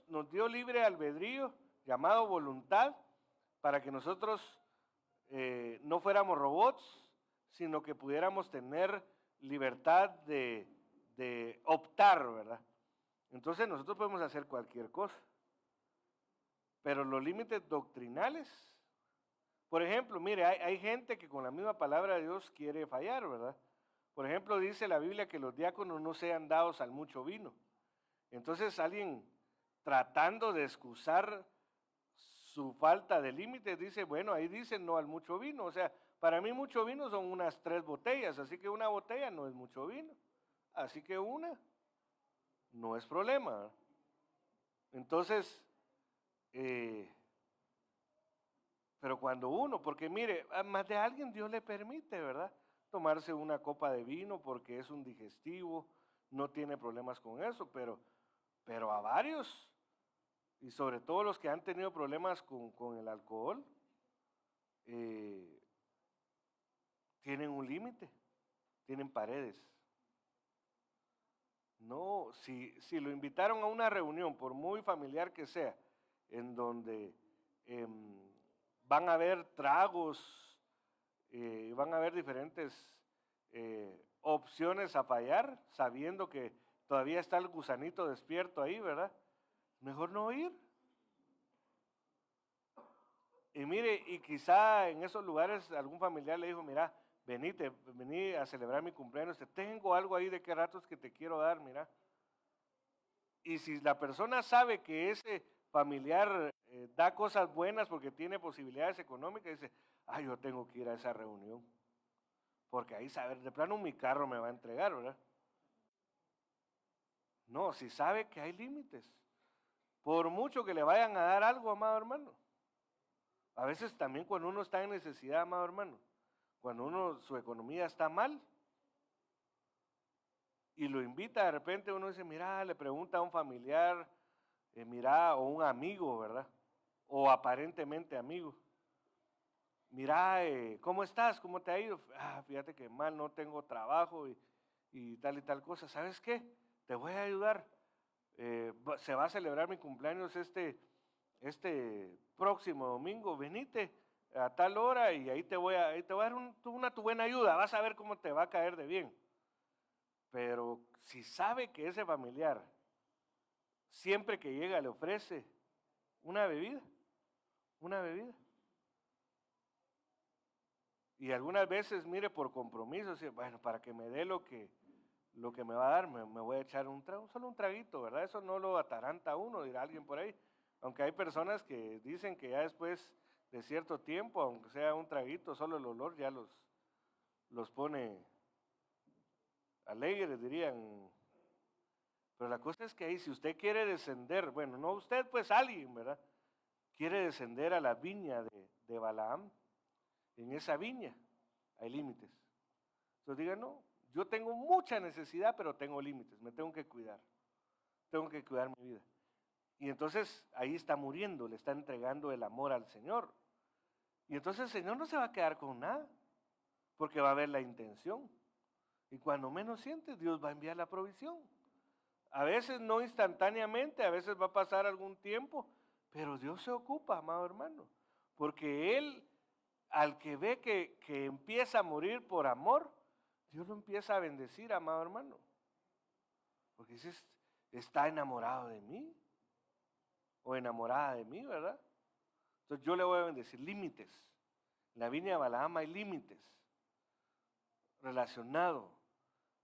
[SPEAKER 1] nos dio libre albedrío, llamado voluntad, para que nosotros no fuéramos robots, sino que pudiéramos tener libertad de optar, ¿verdad? Entonces nosotros podemos hacer cualquier cosa. Pero los límites doctrinales, por ejemplo, mire, hay gente que con la misma palabra de Dios quiere fallar, ¿verdad? Por ejemplo, dice la Biblia que los diáconos no sean dados al mucho vino. Entonces alguien tratando de excusar su falta de límites dice, bueno, ahí dice no al mucho vino. O sea, para mí mucho vino son unas 3 botellas, así que una botella no es mucho vino. Así que una no es problema, ¿verdad? Entonces, pero cuando uno, porque mire, a más de alguien Dios le permite, ¿verdad? Tomarse una copa de vino porque es un digestivo, no tiene problemas con eso, pero a varios, y sobre todo los que han tenido problemas con el alcohol, tienen un límite, tienen paredes. No, si lo invitaron a una reunión, por muy familiar que sea, en donde van a haber tragos, van a haber diferentes opciones a fallar, sabiendo que todavía está el gusanito despierto ahí, ¿verdad? Mejor no ir. Y mire, y quizá en esos lugares algún familiar le dijo, mira, vení a celebrar mi cumpleaños, tengo algo ahí de qué ratos que te quiero dar, mira. Y si la persona sabe que ese familiar da cosas buenas porque tiene posibilidades económicas, dice, ay, yo tengo que ir a esa reunión, porque ahí saber, de plano mi carro me va a entregar, ¿verdad? No, si sabe que hay límites. Por mucho que le vayan a dar algo, amado hermano. A veces también cuando uno está en necesidad, amado hermano, cuando su economía está mal y lo invita, de repente uno dice, mira, le pregunta a un familiar, mira, o un amigo, ¿verdad? O aparentemente amigo. Mira, ¿cómo estás? ¿Cómo te ha ido? Fíjate que mal, no tengo trabajo y tal cosa. ¿Sabes qué? Te voy a ayudar. Se va a celebrar mi cumpleaños este próximo domingo. Venite a tal hora y ahí te voy a dar tu buena ayuda. Vas a ver cómo te va a caer de bien. Pero si sabe que ese familiar siempre que llega le ofrece una bebida, una bebida. Y algunas veces, mire, por compromiso, bueno, para que me dé lo que me va a dar, me voy a echar un trago, solo un traguito, ¿verdad? Eso no lo ataranta a uno, dirá alguien por ahí. Aunque hay personas que dicen que ya después de cierto tiempo, aunque sea un traguito, solo el olor ya los pone alegres, dirían. Pero la cosa es que ahí, si usted quiere descender, bueno, no usted, pues alguien, ¿verdad? Quiere descender a la viña de Balaam, en esa viña hay límites. Entonces diga, no, yo tengo mucha necesidad, pero tengo límites, me tengo que cuidar mi vida. Y entonces ahí está muriendo, le está entregando el amor al Señor. Y entonces el Señor no se va a quedar con nada, porque va a ver la intención. Y cuando menos sientes, Dios va a enviar la provisión. A veces no instantáneamente, a veces va a pasar algún tiempo, pero Dios se ocupa, amado hermano, porque Él, al que ve que empieza a morir por amor, Dios lo empieza a bendecir, amado hermano, porque dices, está enamorado de mí o enamorada de mí, ¿verdad? Entonces yo le voy a bendecir límites. En la viña de Balaam hay límites relacionados.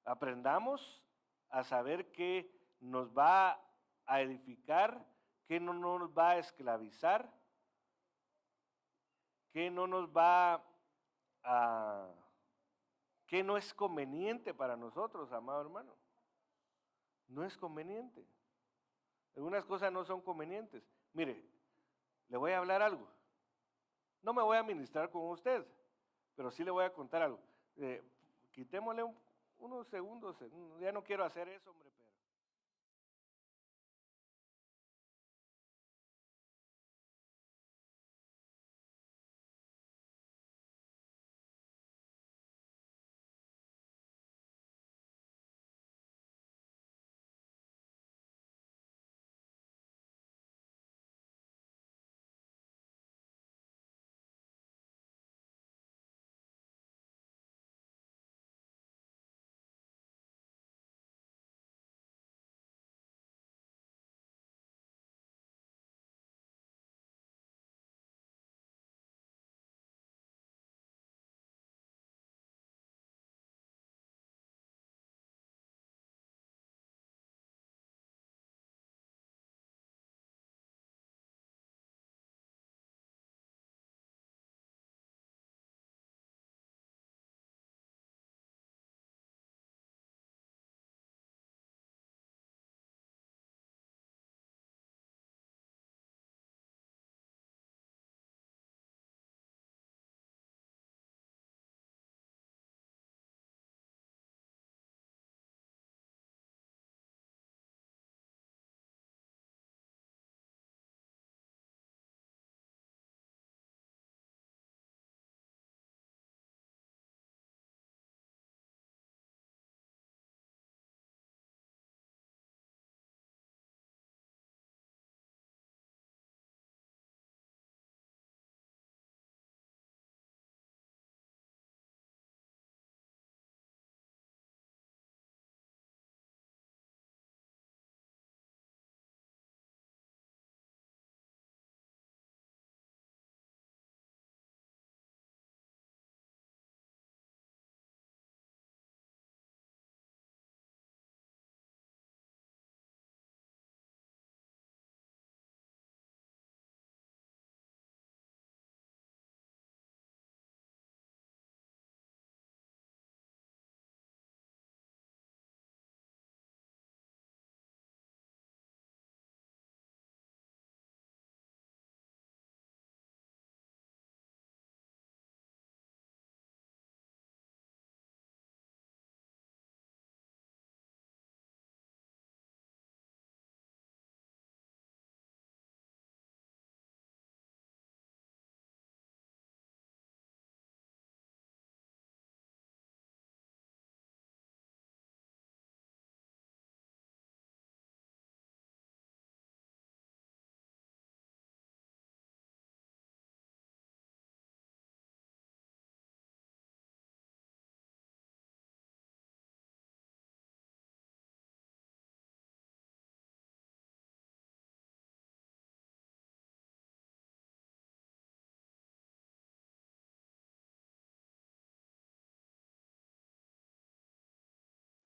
[SPEAKER 1] Aprendamos a saber qué nos va a edificar, qué no nos va a esclavizar, qué no nos va a, qué no es conveniente para nosotros, amado hermano. No es conveniente. Algunas cosas no son convenientes. Mire, le voy a hablar algo. No me voy a ministrar con usted, pero sí le voy a contar algo. Quitémosle unos segundos, ya no quiero hacer eso, hombre.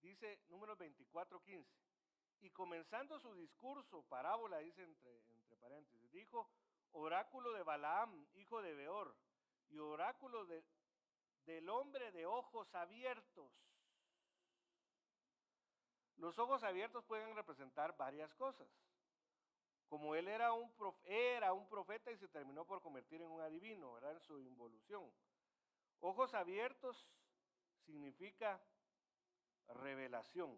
[SPEAKER 1] dice Números 24:15. Y comenzando su discurso, parábola, dice entre paréntesis, dijo: oráculo de Balaam, hijo de Beor, y oráculo del hombre de ojos abiertos. Los ojos abiertos pueden representar varias cosas. Como él era un profeta y se terminó por convertir en un adivino, ¿verdad? En su involución. Ojos abiertos significa revelación.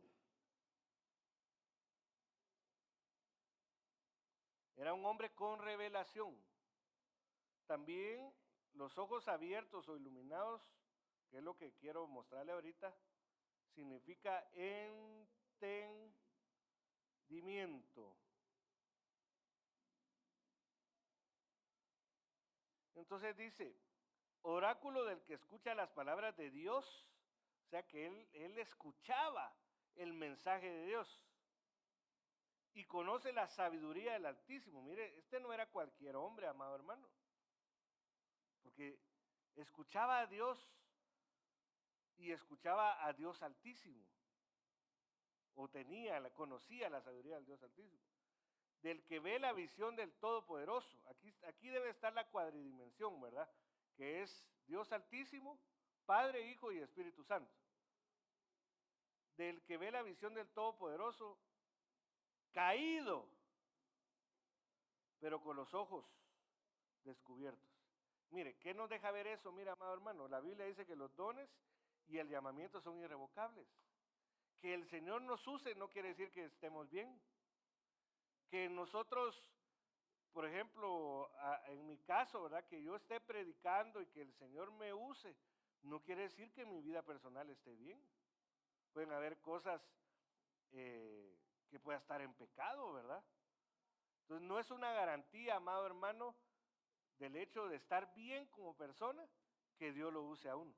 [SPEAKER 1] Era un hombre con revelación. También los ojos abiertos o iluminados, que es lo que quiero mostrarle ahorita, significa entendimiento. Entonces dice, oráculo del que escucha las palabras de Dios, o sea que él escuchaba el mensaje de Dios y conoce la sabiduría del Altísimo. Mire, este no era cualquier hombre, amado hermano, porque escuchaba a Dios y escuchaba a Dios Altísimo, o conocía la sabiduría del Dios Altísimo, del que ve la visión del Todopoderoso. Aquí debe estar la cuadridimensión, ¿verdad? Que es Dios Altísimo, Padre, Hijo y Espíritu Santo. Del que ve la visión del Todopoderoso, caído, pero con los ojos descubiertos. Mire, ¿qué nos deja ver eso? Mira, amado hermano, la Biblia dice que los dones y el llamamiento son irrevocables. Que el Señor nos use no quiere decir que estemos bien. Que nosotros, por ejemplo, en mi caso, ¿verdad? Que yo esté predicando y que el Señor me use, no quiere decir que mi vida personal esté bien. Pueden haber cosas que pueda estar en pecado, ¿verdad? Entonces no es una garantía, amado hermano, del hecho de estar bien como persona, que Dios lo use a uno.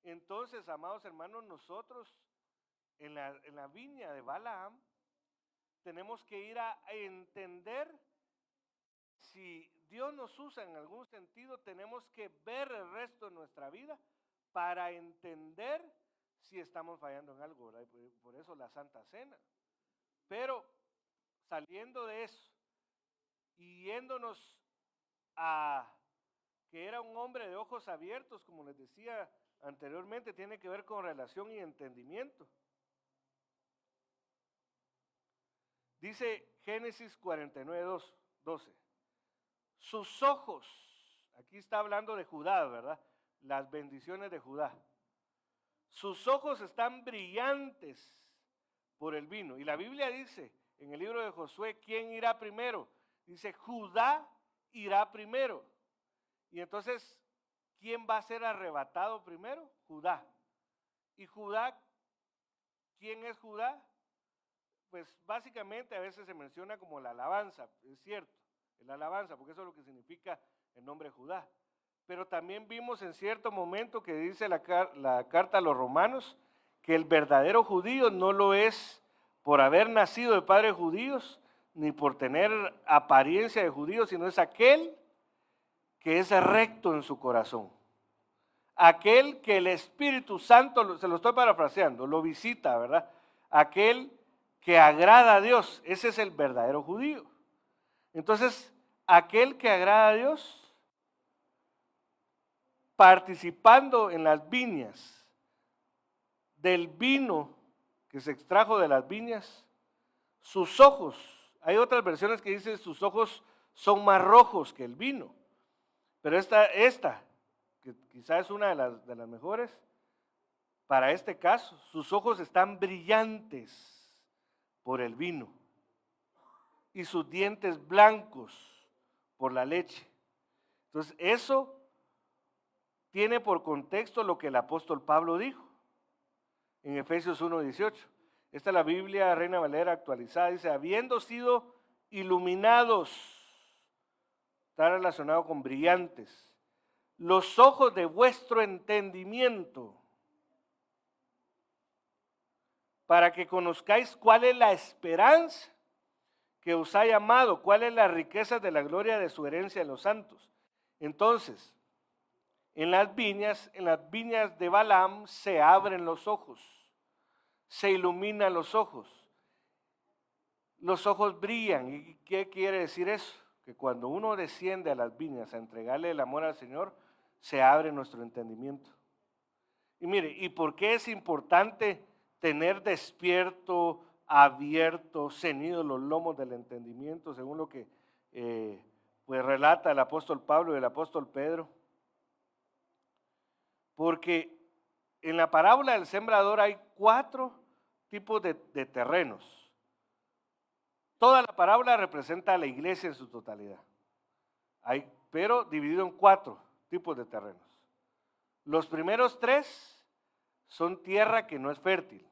[SPEAKER 1] Entonces, amados hermanos, nosotros en la viña de Balaam tenemos que ir a entender si Dios nos usa en algún sentido, tenemos que ver el resto de nuestra vida para entender si estamos fallando en algo, ¿verdad? Por eso la Santa Cena. Pero saliendo de eso y yéndonos a que era un hombre de ojos abiertos, como les decía anteriormente, tiene que ver con relación y entendimiento. Dice Génesis 49:12. Sus ojos, aquí está hablando de Judá, ¿verdad? Las bendiciones de Judá. Sus ojos están brillantes por el vino. Y la Biblia dice en el libro de Josué, ¿quién irá primero? Dice, Judá irá primero. Y entonces, ¿quién va a ser arrebatado primero? Judá. ¿Y Judá? ¿Quién es Judá? Pues básicamente a veces se menciona como la alabanza, es cierto, la alabanza, porque eso es lo que significa el nombre Judá. Pero también vimos en cierto momento que dice la carta a los romanos, que el verdadero judío no lo es por haber nacido de padres judíos, ni por tener apariencia de judío, sino es aquel que es recto en su corazón. Aquel que el Espíritu Santo, se lo estoy parafraseando, lo visita, ¿verdad? Aquel que agrada a Dios, ese es el verdadero judío. Entonces, aquel que agrada a Dios, participando en las viñas del vino que se extrajo de las viñas, sus ojos, hay otras versiones que dicen sus ojos son más rojos que el vino, pero esta que quizás es una de las mejores, para este caso, sus ojos están brillantes por el vino y sus dientes blancos por la leche. Entonces, eso tiene por contexto lo que el apóstol Pablo dijo en Efesios 1:18. Esta es la Biblia Reina Valera actualizada, dice, habiendo sido iluminados, está relacionado con brillantes, los ojos de vuestro entendimiento, para que conozcáis cuál es la esperanza que os ha llamado, cuál es la riqueza de la gloria de su herencia en los santos. Entonces, en las viñas de Balaam se abren los ojos, se iluminan los ojos brillan. ¿Y qué quiere decir eso? Que cuando uno desciende a las viñas a entregarle el amor al Señor, se abre nuestro entendimiento. Y mire, ¿y por qué es importante tener despierto, abierto, ceñidos los lomos del entendimiento, según lo que pues relata el apóstol Pablo y el apóstol Pedro? Porque en la parábola del sembrador hay 4 tipos de terrenos. Toda la parábola representa a la iglesia en su totalidad, pero dividido en 4 tipos de terrenos. Los primeros 3 son tierra que no es fértil.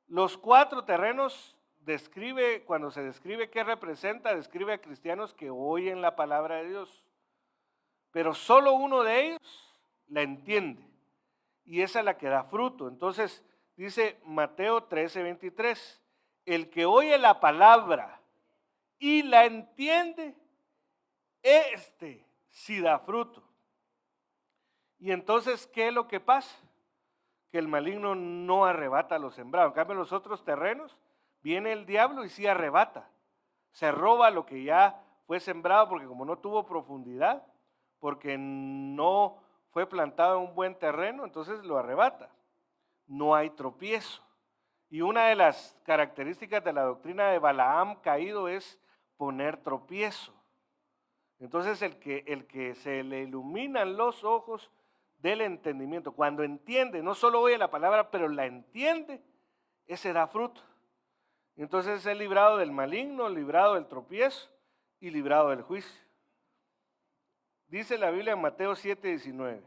[SPEAKER 1] Los 4 terrenos cuando se describe qué representa, describe a cristianos que oyen la palabra de Dios, pero solo uno de ellos la entiende, y esa es la que da fruto. Entonces dice Mateo 13:23, el que oye la palabra y la entiende, este sí da fruto. Y entonces, ¿qué es lo que pasa? Que el maligno no arrebata lo sembrado. En cambio, en los otros terrenos viene el diablo y sí arrebata. Se roba lo que ya fue sembrado, porque como no tuvo profundidad, porque no fue plantado en un buen terreno, entonces lo arrebata. No hay tropiezo. Y una de las características de la doctrina de Balaam caído es poner tropiezo. Entonces el que se le iluminan los ojos del entendimiento, cuando entiende, no solo oye la palabra, pero la entiende, ese da fruto. Entonces es librado del maligno, librado del tropiezo y librado del juicio. Dice la Biblia en Mateo 7:19,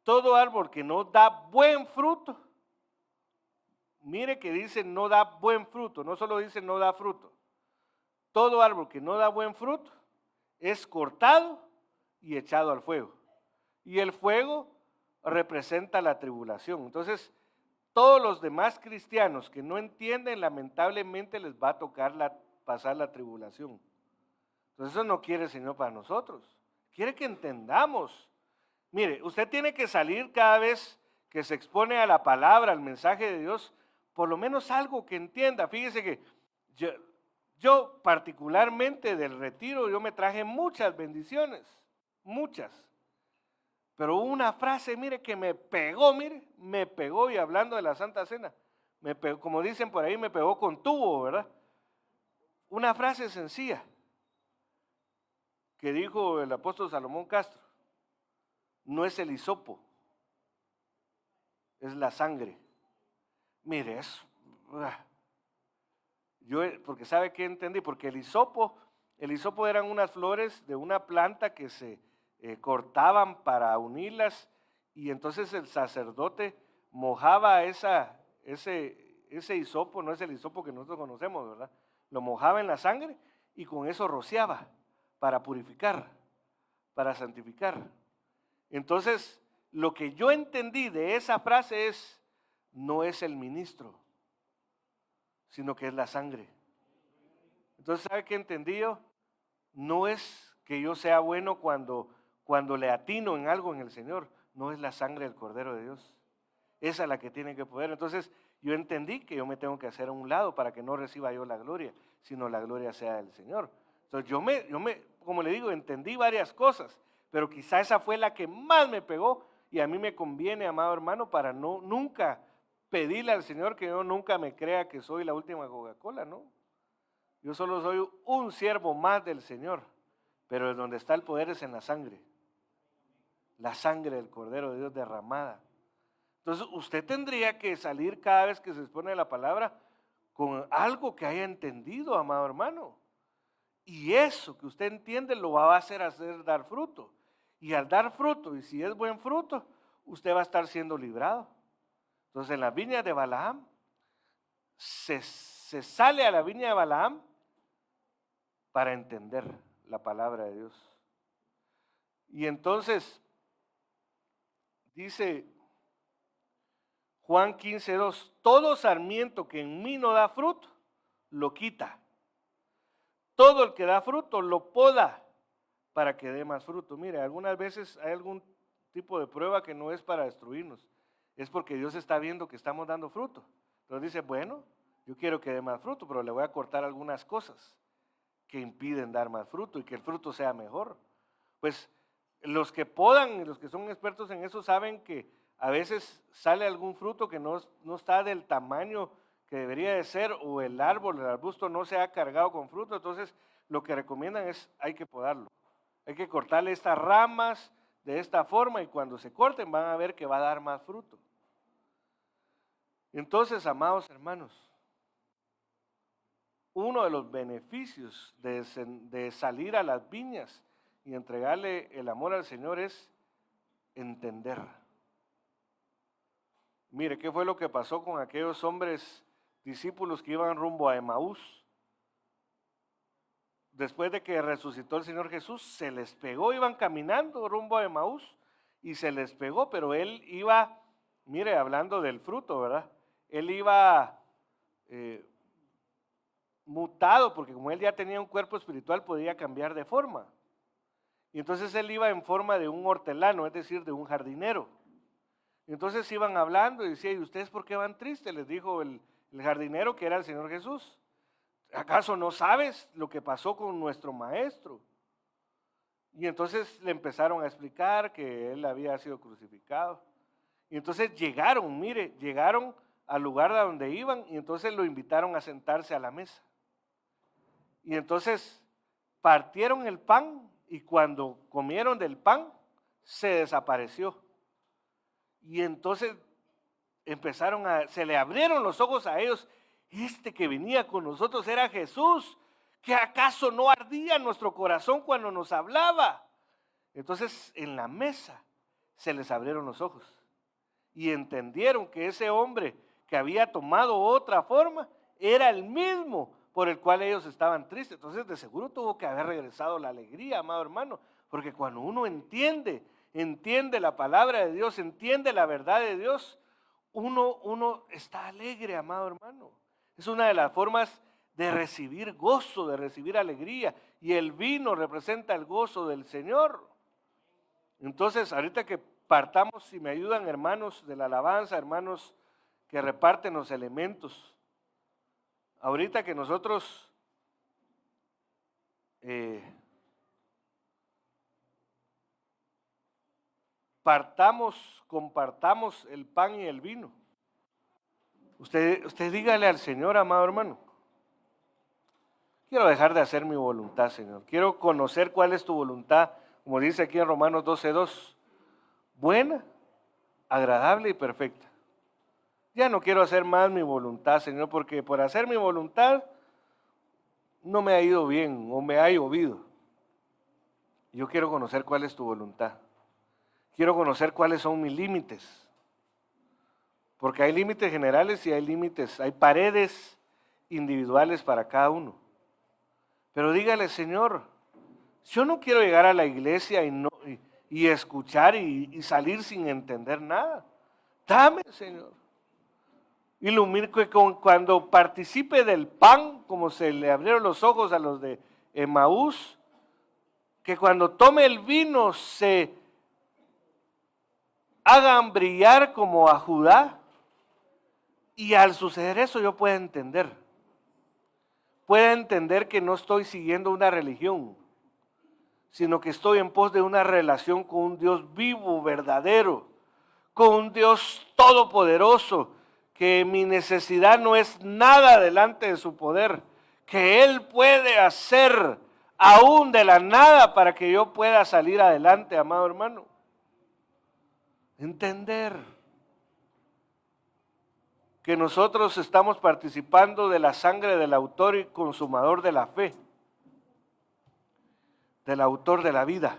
[SPEAKER 1] todo árbol que no da buen fruto, mire que dice no da buen fruto, no solo dice no da fruto. Todo árbol que no da buen fruto es cortado y echado al fuego. Y el fuego representa la tribulación. Entonces, todos los demás cristianos que no entienden, lamentablemente les va a tocar pasar la tribulación. Entonces, eso no quiere el Señor para nosotros. Quiere que entendamos. Mire, usted tiene que salir cada vez que se expone a la palabra, al mensaje de Dios, por lo menos algo que entienda. Fíjese que yo particularmente del retiro, yo me traje muchas bendiciones, muchas. Pero una frase, mire, que me pegó, y hablando de la Santa Cena, me pegó, como dicen por ahí, me pegó con tubo, ¿verdad? Una frase sencilla que dijo el apóstol Salomón Castro: no es el hisopo, es la sangre. Mire, eso, porque ¿sabe qué entendí? Porque el hisopo eran unas flores de una planta que se cortaban para unirlas, y entonces el sacerdote mojaba ese hisopo, no es el hisopo que nosotros conocemos, ¿verdad? Lo mojaba en la sangre y con eso rociaba para purificar, para santificar. Entonces, lo que yo entendí de esa frase es, no es el ministro, sino que es la sangre. Entonces, ¿sabe qué entendí yo? No es que yo sea bueno cuando le atino en algo en el Señor, no, es la sangre del Cordero de Dios. Esa es la que tiene que poder. Entonces, yo entendí que yo me tengo que hacer a un lado para que no reciba yo la gloria, sino la gloria sea del Señor. Entonces, yo como le digo, entendí varias cosas, pero quizá esa fue la que más me pegó, y a mí me conviene, amado hermano, para nunca pedirle al Señor que yo nunca me crea que soy la última Coca-Cola, ¿no? Yo solo soy un siervo más del Señor, pero donde está el poder es en la sangre del Cordero de Dios derramada. Entonces usted tendría que salir cada vez que se expone la palabra con algo que haya entendido, amado hermano. Y eso que usted entiende lo va a hacer dar fruto. Y al dar fruto, y si es buen fruto, usted va a estar siendo librado. Entonces en la viña de Balaam, se sale a la viña de Balaam para entender la palabra de Dios. Y entonces dice Juan 15:2, todo sarmiento que en mí no da fruto, lo quita. Todo el que da fruto, lo poda para que dé más fruto. Mire, algunas veces hay algún tipo de prueba que no es para destruirnos, es porque Dios está viendo que estamos dando fruto. Entonces dice, bueno, yo quiero que dé más fruto, pero le voy a cortar algunas cosas que impiden dar más fruto y que el fruto sea mejor. Pues los que podan, los que son expertos en eso, saben que a veces sale algún fruto que no está del tamaño que debería de ser, o el árbol, el arbusto no se ha cargado con fruto. Entonces lo que recomiendan es, hay que podarlo, hay que cortarle estas ramas de esta forma, y cuando se corten van a ver que va a dar más fruto. Entonces, amados hermanos, uno de los beneficios de salir a las viñas y entregarle el amor al Señor es entender. Mire, ¿qué fue lo que pasó con aquellos hombres discípulos que iban rumbo a Emaús? Después de que resucitó el Señor Jesús, se les pegó, iban caminando rumbo a Emaús y se les pegó, pero él iba, mire, hablando del fruto, ¿verdad? Él iba mutado, porque como él ya tenía un cuerpo espiritual, podía cambiar de forma. Y entonces él iba en forma de un hortelano, es decir, de un jardinero. Y entonces iban hablando y decía, ¿y ustedes por qué van tristes? Les dijo el jardinero, que era el Señor Jesús. ¿Acaso no sabes lo que pasó con nuestro maestro? Y entonces le empezaron a explicar que él había sido crucificado. Y entonces llegaron, mire, llegaron al lugar a donde iban, y entonces lo invitaron a sentarse a la mesa. Y entonces partieron el pan, y cuando comieron del pan, se desapareció. Y entonces se le abrieron los ojos a ellos. Este que venía con nosotros era Jesús. ¿Que acaso no ardía nuestro corazón cuando nos hablaba? Entonces en la mesa se les abrieron los ojos y entendieron que ese hombre que había tomado otra forma era el mismo por el cual ellos estaban tristes. Entonces de seguro tuvo que haber regresado la alegría, amado hermano, porque cuando uno entiende la palabra de Dios, entiende la verdad de Dios, uno está alegre, amado hermano. Es una de las formas de recibir gozo, de recibir alegría, y el vino representa el gozo del Señor. Entonces, ahorita que partamos, si me ayudan, hermanos de la alabanza, hermanos que reparten los elementos, ahorita que nosotros compartamos el pan y el vino. Usted dígale al Señor, amado hermano, quiero dejar de hacer mi voluntad, Señor. Quiero conocer cuál es tu voluntad, como dice aquí en Romanos 12:2, buena, agradable y perfecta. Ya no quiero hacer más mi voluntad, Señor, porque por hacer mi voluntad no me ha ido bien o me ha llovido. Yo quiero conocer cuál es tu voluntad. Quiero conocer cuáles son mis límites. Porque hay límites generales y hay límites, hay paredes individuales para cada uno. Pero dígale, Señor, yo no quiero llegar a la iglesia y escuchar y salir sin entender nada. Dame, Señor. Cuando participe del pan, como se le abrieron los ojos a los de Emaús, que cuando tome el vino se hagan brillar como a Judá, y al suceder eso yo pueda entender que no estoy siguiendo una religión, sino que estoy en pos de una relación con un Dios vivo, verdadero, con un Dios todopoderoso, que mi necesidad no es nada delante de su poder, que Él puede hacer aún de la nada para que yo pueda salir adelante, amado hermano. Entender que nosotros estamos participando de la sangre del autor y consumador de la fe, del autor de la vida.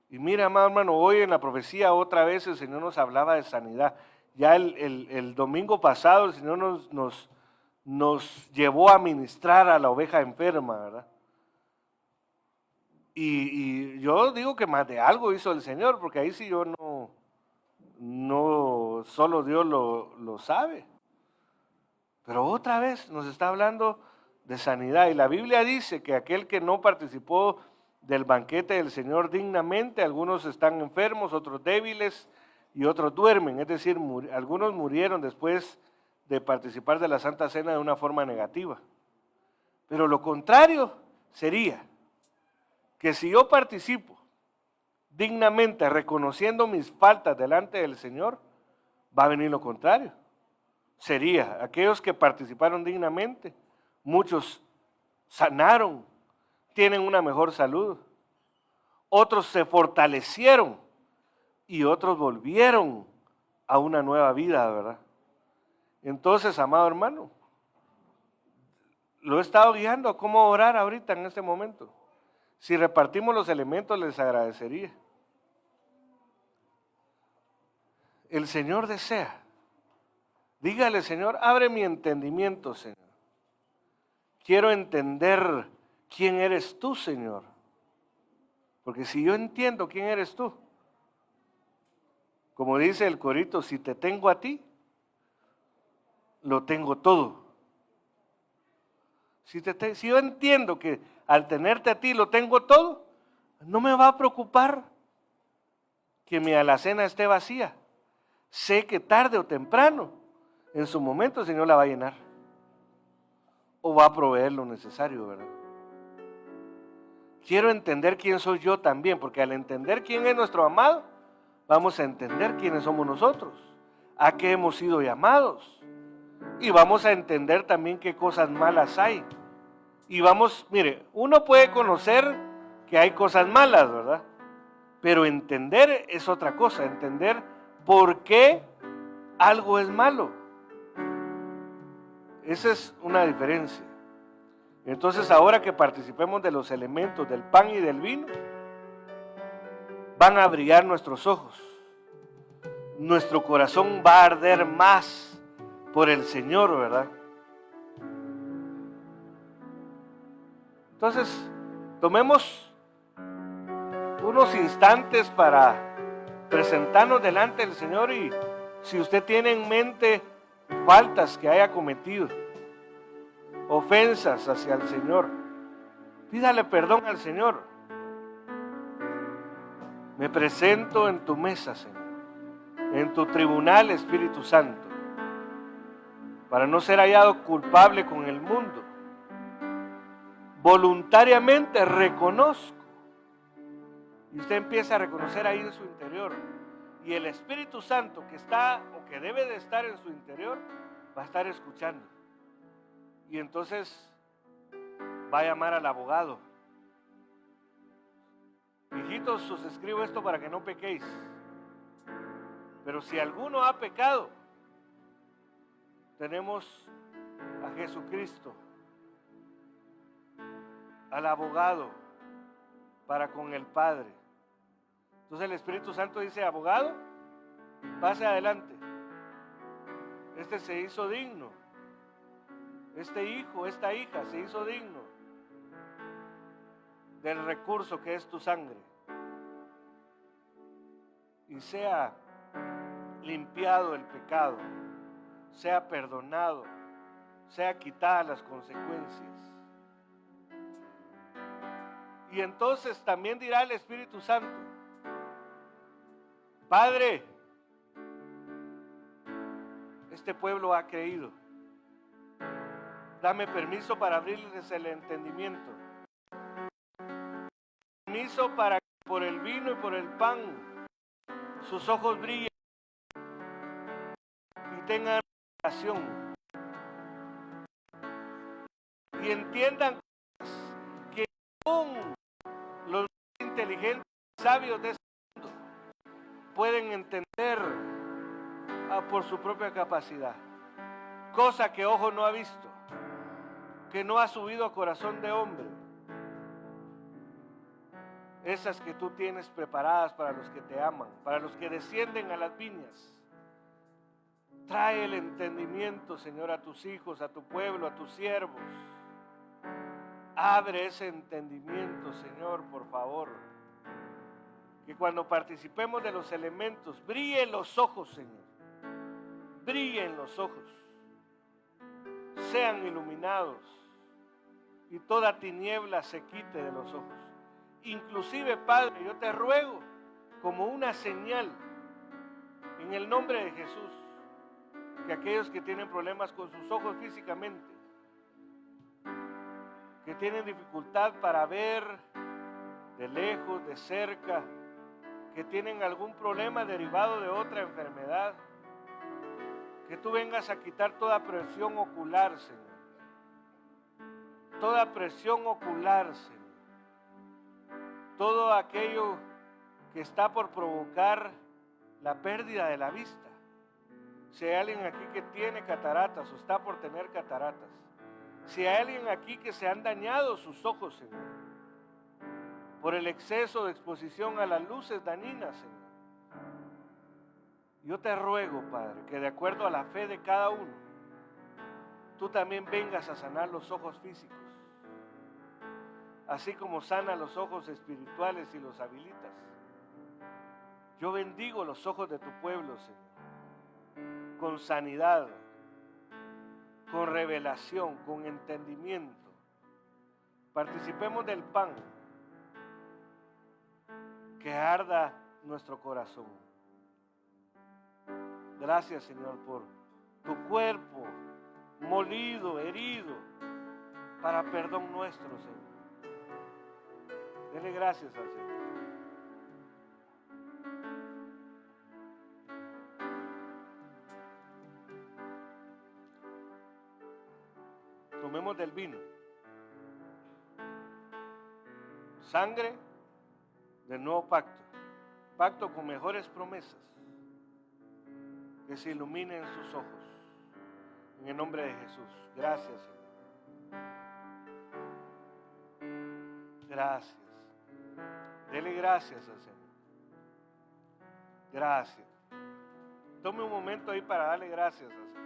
[SPEAKER 1] Y mira, amado hermano, hoy en la profecía otra vez el Señor nos hablaba de sanidad. Ya el domingo pasado el Señor nos llevó a ministrar a la oveja enferma, ¿verdad? Y yo digo que más de algo hizo el Señor, porque ahí sí yo no solo Dios lo sabe. Pero otra vez nos está hablando de sanidad, y la Biblia dice que aquel que no participó del banquete del Señor dignamente. Algunos están enfermos, otros débiles y otros duermen. Es decir, algunos murieron después de participar de la Santa Cena de una forma negativa. Pero lo contrario sería que si yo participo dignamente, reconociendo mis faltas delante del Señor, va a venir lo contrario. Sería aquellos que participaron dignamente, muchos sanaron, tienen una mejor salud, otros se fortalecieron y otros volvieron a una nueva vida, ¿verdad? Entonces, amado hermano, lo he estado guiando a cómo orar ahorita en este momento. Si repartimos los elementos, les agradecería. El Señor desea. Dígale, Señor, abre mi entendimiento, Señor. Quiero entender quién eres tú, Señor. Porque si yo entiendo quién eres tú, como dice el corito, si te tengo a lo tengo todo. Si yo entiendo que al tenerte a ti lo tengo todo, no me va a preocupar que mi alacena esté vacía. Sé que tarde o temprano, en su momento el Señor la va a llenar. O va a proveer lo necesario, ¿verdad? Quiero entender quién soy yo también, porque al entender quién es nuestro amado, vamos a entender quiénes somos nosotros, a qué hemos sido llamados. Y vamos a entender también qué cosas malas hay. Y vamos, mire, uno puede conocer que hay cosas malas, ¿verdad? Pero entender es otra cosa, entender por qué algo es malo. Esa es una diferencia. Entonces, ahora que participemos de los elementos del pan y del vino, van a brillar nuestros ojos. Nuestro corazón va a arder más por el Señor, ¿verdad? Entonces, tomemos unos instantes para presentarnos delante del Señor, y si usted tiene en mente faltas que haya cometido, ofensas hacia el Señor, pídale perdón al Señor. Me presento en tu mesa, Señor, en tu tribunal, Espíritu Santo, para no ser hallado culpable con el mundo. Voluntariamente reconozco. Y usted empieza a reconocer ahí en su interior. Y el Espíritu Santo que está o que debe de estar en su interior va a estar escuchando. Y entonces va a llamar al abogado. Hijitos, os escribo esto para que no pequéis. Pero si alguno ha pecado, tenemos a Jesucristo, al abogado para con el Padre. Entonces el Espíritu Santo dice: abogado, pase adelante. Este se hizo digno. Este hijo, esta hija se hizo digno del recurso que es tu sangre. Y sea limpiado el pecado, sea perdonado, sea quitadas las consecuencias. Y entonces también dirá el Espíritu Santo: Padre, este pueblo ha creído. Dame permiso para abrirles el entendimiento. Permiso para que por el vino y por el pan sus ojos brillen y tengan relación. Y entiendan que aún los inteligentes y sabios de este mundo pueden entender por su propia capacidad, cosa que ojo no ha visto, que no ha subido a corazón de hombre, esas que tú tienes preparadas para los que te aman, para los que descienden a las viñas. Trae el entendimiento, Señor, a tus hijos, a tu pueblo, a tus siervos. Abre ese entendimiento, Señor, por favor. Que cuando participemos de los elementos, brillen los ojos, Señor. Brillen los ojos. Sean iluminados y toda tiniebla se quite de los ojos. Inclusive, Padre, yo te ruego como una señal en el nombre de Jesús, que aquellos que tienen problemas con sus ojos físicamente, que tienen dificultad para ver de lejos, de cerca, que tienen algún problema derivado de otra enfermedad, que tú vengas a quitar toda presión ocular, Señor. Toda presión ocular, Señor. Todo aquello que está por provocar la pérdida de la vista. Si hay alguien aquí que tiene cataratas o está por tener cataratas, si hay alguien aquí que se han dañado sus ojos, Señor, por el exceso de exposición a las luces dañinas, Señor, yo te ruego, Padre, que de acuerdo a la fe de cada uno, tú también vengas a sanar los ojos físicos, así como sana los ojos espirituales y los habilitas. Yo bendigo los ojos de tu pueblo, Señor, con sanidad, con revelación, con entendimiento. Participemos del pan, que arda nuestro corazón. Gracias, Señor, por tu cuerpo molido, herido, para perdón nuestro, Señor. Dele gracias al Señor. Tomemos del vino. Sangre del nuevo pacto. Pacto con mejores promesas. Que se iluminen sus ojos. En el nombre de Jesús. Gracias, Señor. Gracias. Dele gracias al Señor. Gracias. Tome un momento ahí para darle gracias al Señor.